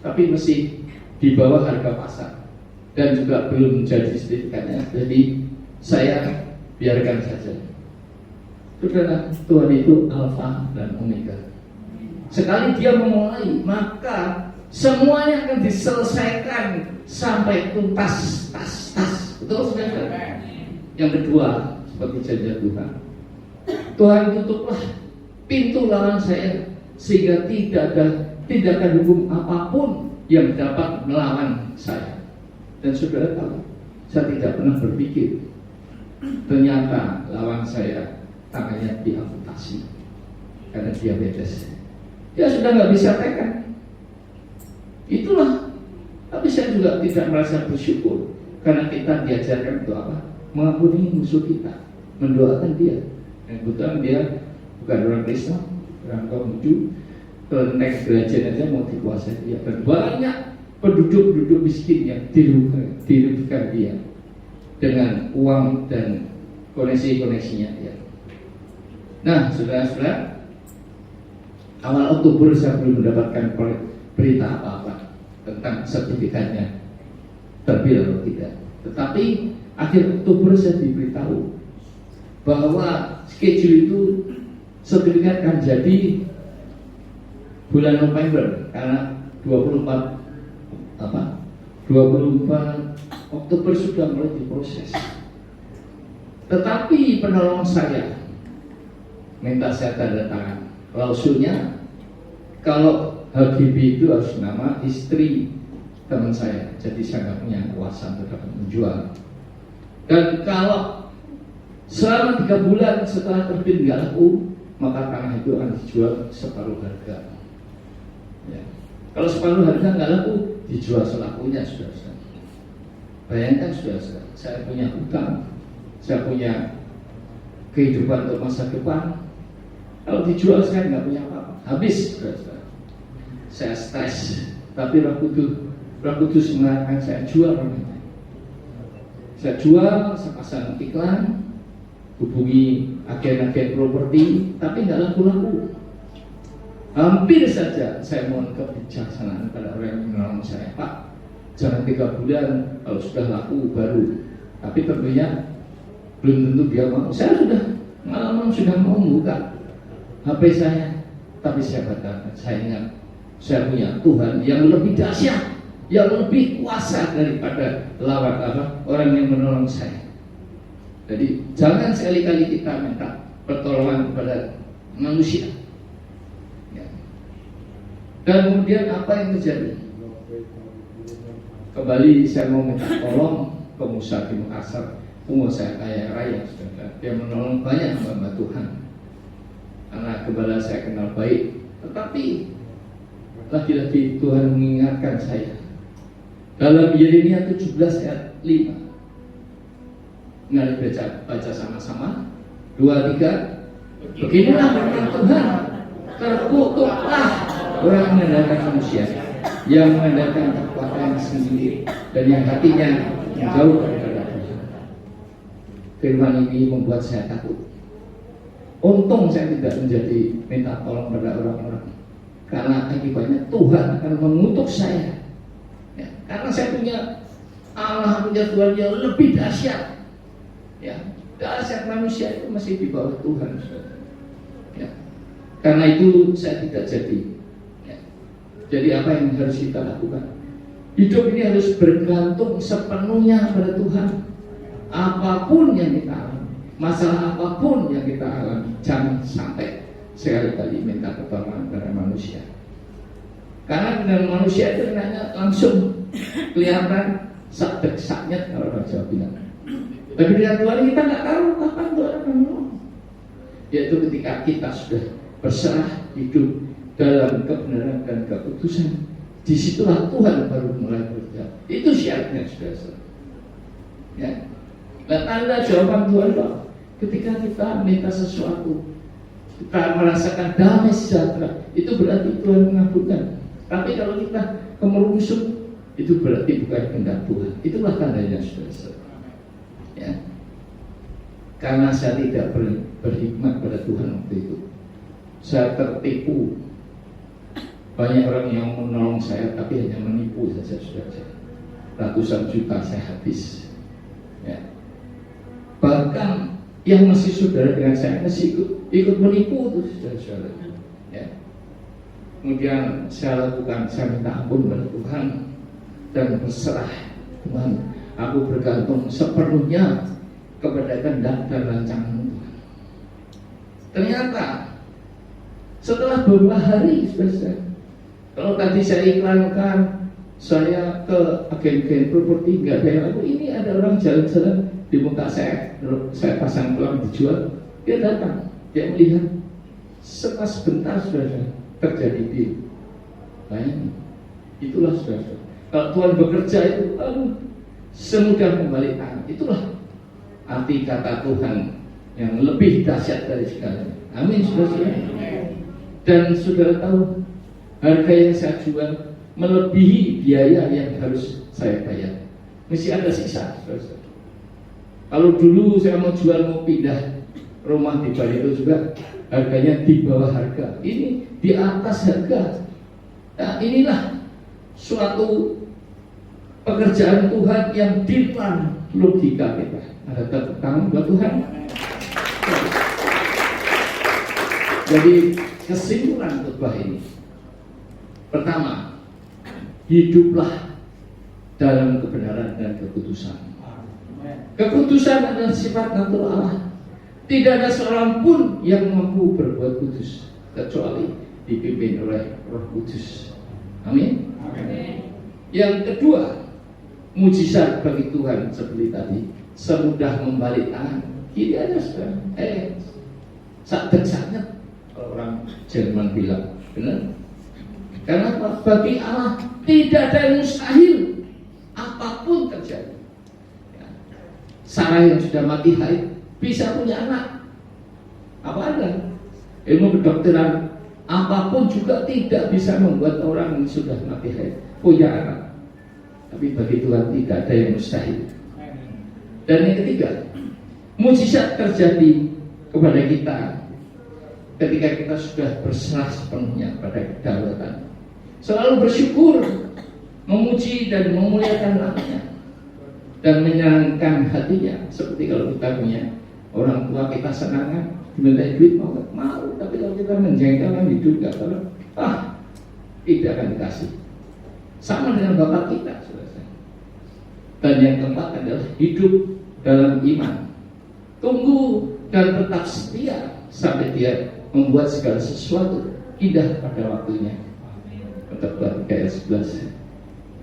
Tapi masih di bawah harga pasar. Dan juga belum jadi sertifikatnya, jadi saya biarkan saja. Saudara, Tuhan itu Alfa dan Omega. Sekali Dia memulai, maka semuanya akan diselesaikan sampai tuntas, tas. Betul, saudara? Yang kedua, seperti janji Tuhan, Tuhan tutuplah pintu lawan saya, sehingga tidak ada tindakan hukum apapun yang dapat melawan saya. Dan saudara tahu, saya tidak pernah berpikir ternyata lawan saya tangannya diamputasi karena diabetes. Dia sudah nggak bisa tekan. Itulah. Tapi saya juga tidak merasa bersyukur karena kita diajarkan untuk apa? Mengampuni musuh kita, mendoakan dia. Dan kebetulan dia bukan orang Kristen, orang Konghucu, naik derajat aja mau dikuasai dia. Dan banyak penduduk miskin yang dirugikan dia dengan uang dan koneksinya dia. Nah, saudara-saudara, awal Oktober saya belum mendapatkan berita apa-apa tentang sertifikatnya terbit atau tidak. Tetapi akhir Oktober saya diberitahu bahwa schedule itu sertifikat akan jadi bulan November, karena 24 Oktober sudah mulai diproses. Tetapi penolong saya minta saya tanda tangan klausulnya, kalau HGB itu harus nama istri teman saya, jadi saya nggak punya kuasa untuk dapat menjual. Dan kalau selama 3 bulan setelah terbit nggak laku, maka tanah itu akan dijual separuh harga. Ya. Kalau separuh harga nggak laku, dijual selakunya, saudara. Bayangkan, saudara, saya punya hutang, saya punya kehidupan untuk masa depan, Kalau dijual saya nggak punya apa-apa, habis. Saya stres, tapi Roh Kudus mengatakan saya jual orang ini. Saya jual, saya pasang iklan, hubungi agen-agen properti, tapi nggak laku-laku. Hampir saja saya mohon kebijaksanaan pada orang yang menolong saya, Pak, jangan 3 bulan, kalau sudah laku baru. Tapi tentunya belum tentu dia mau. Saya sudah pengalaman, sudah mau buka HP saya, tapi saya katakan, saya ingat saya punya Tuhan yang lebih dahsyat, yang lebih kuasa daripada lawan orang yang menolong saya. Jadi jangan sekali-kali kita minta pertolongan kepada manusia. Ya. Dan kemudian apa yang terjadi? Kembali saya mau minta tolong pengusaha di Makassar, pengusaha kaya raya, saudara. Dia menolong banyak hamba Tuhan. Karena gembala saya kenal baik, tetapi lagi-lagi Tuhan mengingatkan saya dalam Yeremia 17 ayat 5. Mari baca sama-sama. 2, 3. Beginilah firman Tuhan, terkutuklah orang mengandalkan manusia, yang mengandalkan kekuatan sendiri, dan yang hatinya jauh daripada Tuhan. Firman ini membuat saya takut. Untung saya tidak menjadi minta tolong pada orang-orang, karena akibatnya Tuhan akan mengutuk saya. Ya, karena saya punya Allah, punya Tuhan yang lebih dahsyat. Ya, dahsyat. Manusia itu masih di bawah Tuhan. Ya, karena itu saya tidak jadi. Ya. Jadi apa yang harus kita lakukan? Hidup ini harus bergantung sepenuhnya pada Tuhan. Apapun yang kita alami, masalah apapun yang kita alami, jangan sampai sekali-kali minta pertolongan dari manusia. Karena dengan manusia itu nanya langsung kelihatan sak-saknya, kalau orang Jawa bilang. Tapi dengan Tuhan kita nggak tahu kapan Tuhan akan menolong. Yaitu ketika kita sudah berserah hidup dalam kebenaran dan keputusan, disitulah Tuhan baru mulai bekerja. Itu syaratnya, saudara. Ya. Nah, tanda jawaban Tuhan Pak, ketika kita minta sesuatu, kita merasakan damai sejahtera, itu berarti Tuhan mengabulkan. Tapi kalau kita kemerungsung, itu berarti bukan kehendak Tuhan. Itulah tandanya, saudara. Ya. Karena saya tidak berhikmat pada Tuhan waktu itu, saya tertipu. Banyak orang yang menolong saya, tapi hanya menipu saja, saudara. Ratusan juta saya habis. Ya. Bahkan yang masih saudara dengan saya masih ikut menipu tuh, saudara. Ya. Kemudian saya lakukan, saya minta ampun pada Tuhan dan berserah. Tuhan, aku bergantung sepenuhnya kepada kehendak dan rancangan Tuhan. Ternyata setelah beberapa hari, saudara, kalau tadi saya iklankan, saya ke agen-agen properti, nggak ada yang laku. Ini ada orang jalan-jalan di muka saya pasang pelang dijual. Dia datang, dia melihat, sebentar saudara terjadi deal. Bayangin, itulah saudara. Kalau Tuhan bekerja itu, semudah membalik tangan. Itulah arti kata Tuhan yang lebih dahsyat dari segalanya. Amin, saudara. Dan saudara tahu, harga yang saya jual melebihi biaya yang harus saya bayar. Mesti ada sisa, saudara. Kalau dulu saya mau jual, mau pindah rumah di Bali itu juga harganya di bawah harga. Ini di atas harga. Nah, inilah suatu pekerjaan Tuhan yang di luar logika kita. Ada tepuk tangan buat Tuhan. Jadi kesimpulan khotbah ini, pertama, hiduplah dalam kebenaran dan keputusan. Keputusan adalah sifat natural Allah. Tidak ada seorang pun yang mampu berbuat kudus kecuali dipimpin oleh Roh Kudus. Amin. Amin. Yang kedua, mujizat bagi Tuhan seperti tadi, semudah membalik tangan. Kiri aja sudah. Sakit-sakit kalau orang Jerman bilang, benar? Karena bagi Allah tidak ada yang mustahil, apapun terjadi. Sarah yang sudah mati haid bisa punya anak. Apa ada? Ilmu kedokteran apapun juga tidak bisa membuat orang yang sudah mati punya anak. Tapi bagi Tuhan tidak ada yang mustahil. Dan yang ketiga, mukjizat terjadi kepada kita ketika kita sudah berserah sepenuhnya pada kedaulatan. Selalu bersyukur, memuji dan memuliakan namanya, dan menyenangkan hatinya. Seperti kalau kita punya orang tua kita senangan, diminta duit mau, tapi kalau kita menjengkelkan hidup gak tahu, tidak akan dikasih. Sama dengan Bapak kita, saudara. Dan yang keempat adalah hidup dalam iman. Tunggu dan tetap setia sampai dia membuat segala sesuatu indah pada waktunya. Kata ayat 11.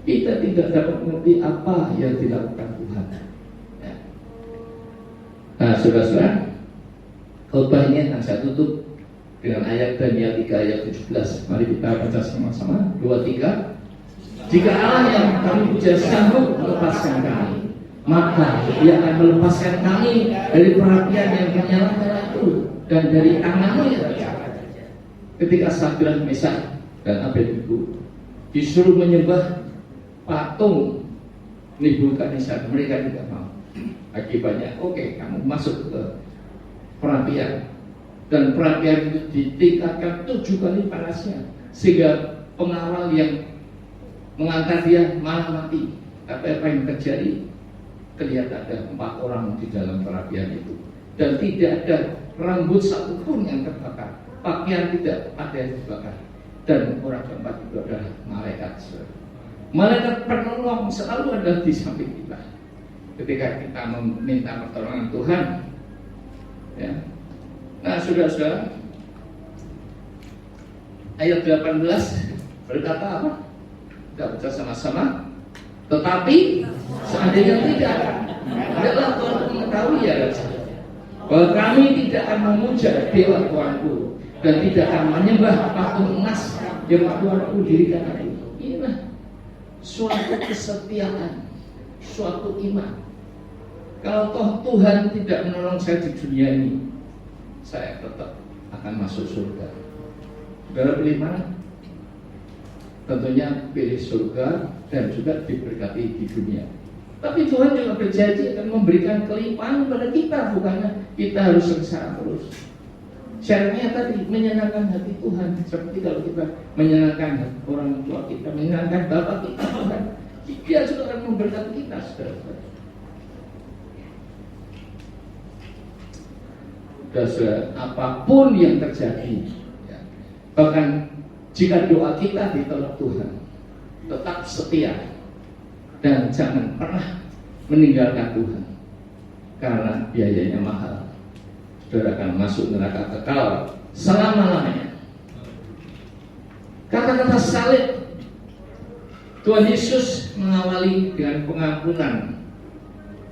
Kita tidak dapat mengerti apa yang dilakukan Tuhan. Ya. Nah, saudara-saudara, khotbah ini akan saya tutup dengan ayat Daniel 3 ayat 17. Mari kita baca sama-sama. 2, 3. Jika Allah yang kami puja sanggup melepaskan kami, maka Dia akan melepaskan kami dari perapian yang menyala-nyala itu dan dari tanganmu ya. Ketika Sadrak, Mesak dan Abednego disuruh menyembah patung Nebukadnezar, mereka tidak mau. Akibatnya, oke, kamu masuk ke perapian, dan perapian itu ditingkatkan 7 kali panasnya sehingga pengawal yang mengantar dia malah mati. Tapi apa yang terjadi? Terlihat ada 4 orang di dalam perapian itu, dan tidak ada rambut satupun yang terbakar, pakaian tidak ada yang terbakar, dan orang keempat itu adalah malaikat. Malaikat penolong selalu ada di samping kita ketika kita meminta pertolongan Tuhan. Ya. Nah, saudara-saudara, ayat 18 berkata apa? Kita baca sama-sama. Tetapi seandainya tidak, adalah Tuhan mengetahui ya bahwa kami tidak akan memuja dewa Tuanku dan tidak akan menyembah patung emas yang Tuanku dirikan itu. Inilah suatu kesetiaan, suatu iman. Kalau toh Tuhan tidak menolong saya di dunia ini, saya tetap akan masuk surga. Saudara pilih mana? Tentunya pilih surga dan juga diberkati di dunia. Tapi Tuhan juga berjanji akan memberikan kelimpahan kepada kita, bukannya kita harus sengsara terus. Syaratnya tadi menyenangkan hati Tuhan, seperti kalau kita menyenangkan orang tua kita, menyenangkan Bapak kita, Tuhan, Dia juga akan memberkati kita, saudara. Dan apapun yang terjadi, ya, bahkan jika doa kita ditolak Tuhan, tetap setia dan jangan pernah meninggalkan Tuhan, karena biayanya mahal. Saudara akan masuk neraka kekal selama-lamanya. Kata-kata salib Tuhan Yesus mengawali dengan pengampunan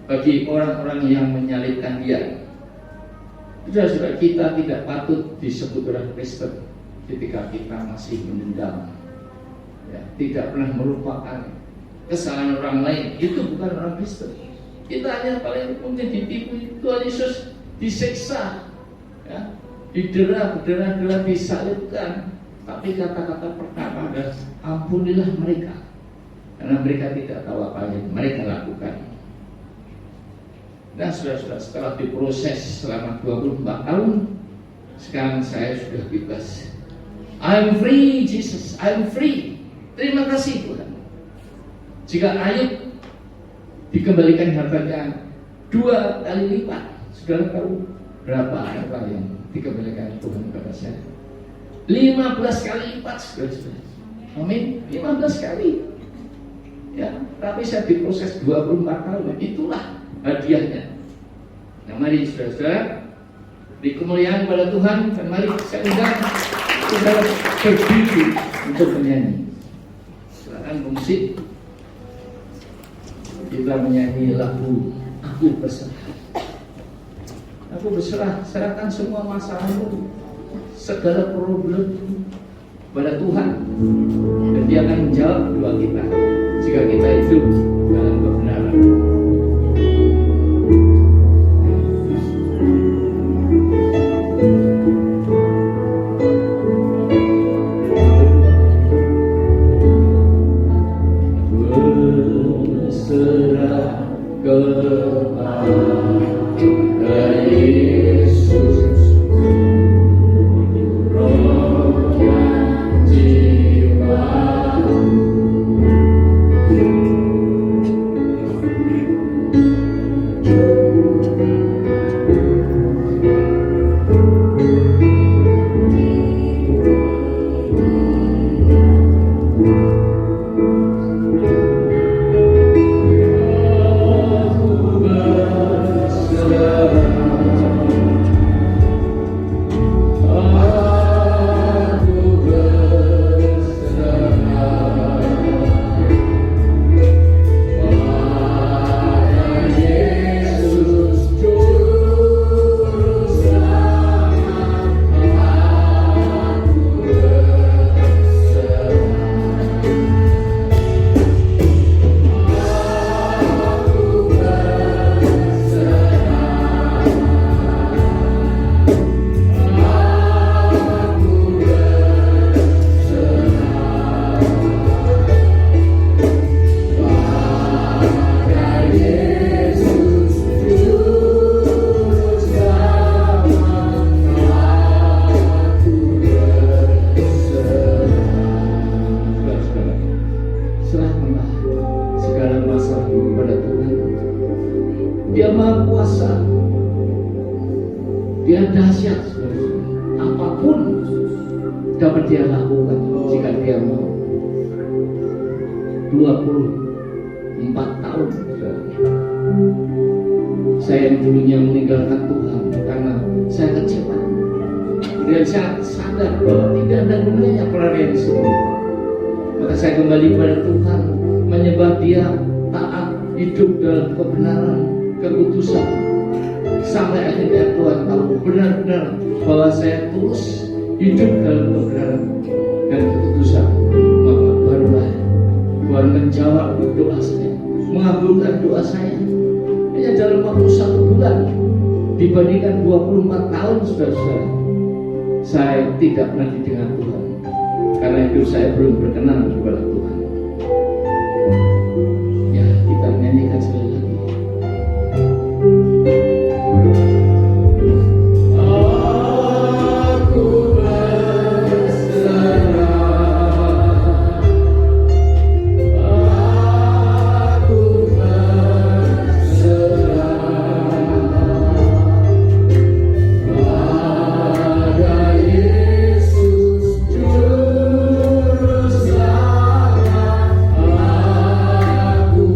bagi orang-orang yang menyalibkan Dia. Saudara, kita tidak patut disebut orang Kristen ketika kita masih mendendam, ya, tidak pernah melupakan kesalahan orang lain. Itu bukan orang Kristen. Kita hanya paling mungkin ditipu. Tuhan Yesus disiksa, ya, didera, disalibkan. Tapi kata-kata pertama adalah ampunilah mereka, karena mereka tidak tahu apa yang mereka lakukan. Dan saudara-saudara, setelah diproses selama 24 tahun, sekarang saya sudah bebas. I'm free, Jesus, I'm free. Terima kasih Tuhan. Jika Ayub dikembalikan hartanya 2 kali lipat, saudara tahu berapa harta yang dikembalikan Tuhan kepada saya? 15 kali lipat, saudara-saudara. Amin, 15 kali. Ya, tapi saya diproses 24 tahun. Itulah hadiahnya. Nah, mari saudara-saudara, di kemuliaan kepada Tuhan, dan mari saya undang saudara berdiri untuk menyanyi. Silakan musik. Kita menyanyi lagu Aku Berserah. Aku berserah, serahkan semua masalahmu, segala problem pada Tuhan, dan Dia akan menjawab doa kita jika kita hidup dalam kebenaran. kepada Yesus, roh dan jiwaku. Serahkanlah segala masalah kepada Tuhan. Dia Maha Kuasa, Dia dahsyat. Apapun dapat Dia lakukan jika Dia mau. 24 tahun saya yang dulunya meninggalkan Tuhan karena saya kecewa, dan saya sadar bahwa tidak ada gunanya pelarian semua. Maka saya kembali pada Tuhan, menyembah Dia, taat, hidup dalam kebenaran, kekudusan, sampai akhirnya Tuhan tahu benar-benar bahwa saya tulus hidup dalam kebenaran dan kekudusan. Maka barulah Tuhan menjawab doa saya, mengabulkan doa saya. Hanya dalam waktu 1 bulan dibandingkan 24 tahun, saudara-saudara, saya tidak pernah didengar Tuhan. Karena itu saya belum berkenan kepada Tuhan. Ya, kita nyanyikan sekali lagi. Aku berserah, aku berserah pada Yesus Juru Selamat. Aku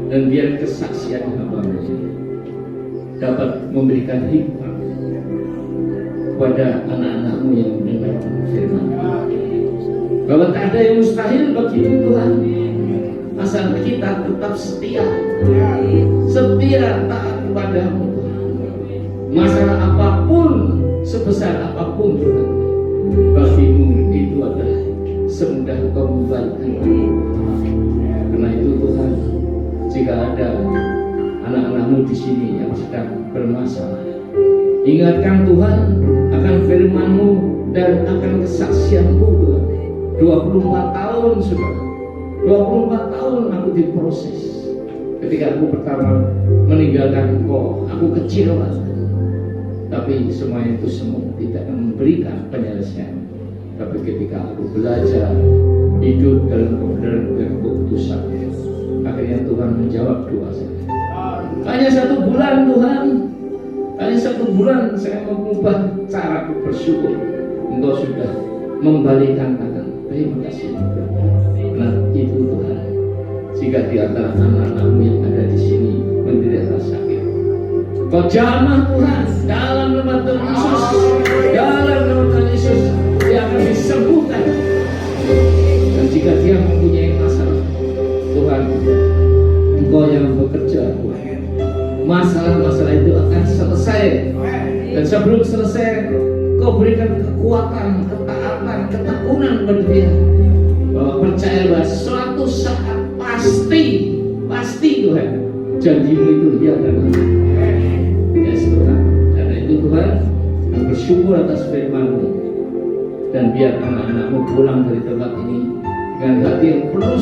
dan biar kesaksian hamba-Mu dapat memberikan hikmat kepada anak-anak-Mu yang mendengar firman, bahwa tak ada yang mustahil bagi-Mu Tuhan, asal kita tetap setia taat kepada-Mu Tuhan. Masalah apapun, sebesar apapun Tuhan, bagi-Mu itu adalah semudah Engkau membalikkan. Karena itu Tuhan, jika ada anak-anakmu di sini yang sedang bermasalah, ingatkan Tuhan akan firman-Mu dan akan kesaksian-Mu Tuhan. 24 tahun sudah, 24 tahun aku diproses. Ketika aku pertama meninggalkan Engkau, aku kecewa. Tapi semua itu semua tidak memberikan penyelesaian. Tapi ketika aku belajar hidup dalam kebenaran dan keputusan, akhirnya Tuhan menjawab doa saya. Hanya 1 bulan Tuhan, hanya 1 bulan saya mengubah cara bersyukur. Engkau sudah membalikan tangan. Terima kasih. Nah itu Tuhan. Jika di antara anak-anakmu yang ada di sini menderita sakit, Kau jamah Tuhan dalam nama Tuhan Yesus, dalam nama Tuhan Yesus dia akan disembuhkan. Dan jika dia mempunyai masalah, Tuhan, Engkau yang bekerja, Tuhan, masalah-masalah itu akan selesai. Dan sebelum selesai, Kau berikan kekuatan, ketaatan, ketekunan pada dia, bahwa percaya bahwa suatu saat pasti Tuhan, janji-Mu itu ya dan amin. Yes Tuhan, karena itu Tuhan, bersyukur atas firman-Mu, dan biar anak-anak-Mu pulang dari tempat ini dengan hati yang penuh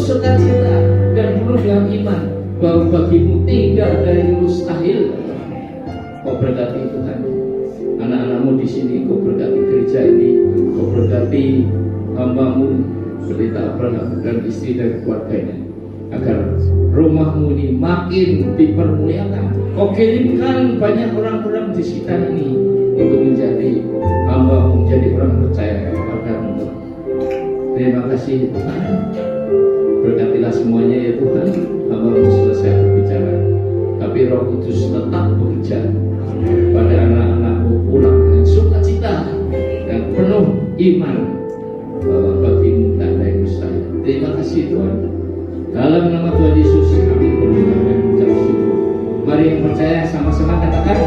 sukacita, dan penuh dengan iman bahwa bagi-Mu tidak ada yang mustahil. Kau berkati Tuhan anak-anak-Mu di sini, Kau berkati gereja ini, Kau berkati hamba-Mu Pendeta Abraham dan istri dan keluarganya, agar rumah-Mu ini makin dipermuliakan. Kau kirimkan banyak orang-orang di sekitar ini untuk menjadi hamba-Mu, menjadi orang percaya kepada-Mu. Terima kasih Tuhan. Berkatilah semuanya ya Tuhan. Hamba-Mu selesai berbicara, tapi Roh Kudus tetap bekerja pada anak-anak-Mu pulang dengan sukacita dan penuh iman bahwa bagi-Mu tak ada yang mustahil. Terima kasih Tuhan. Dalam nama Tuhan Yesus kami berdoa dan mengucap syukur. Mari yang percaya sama-sama katakan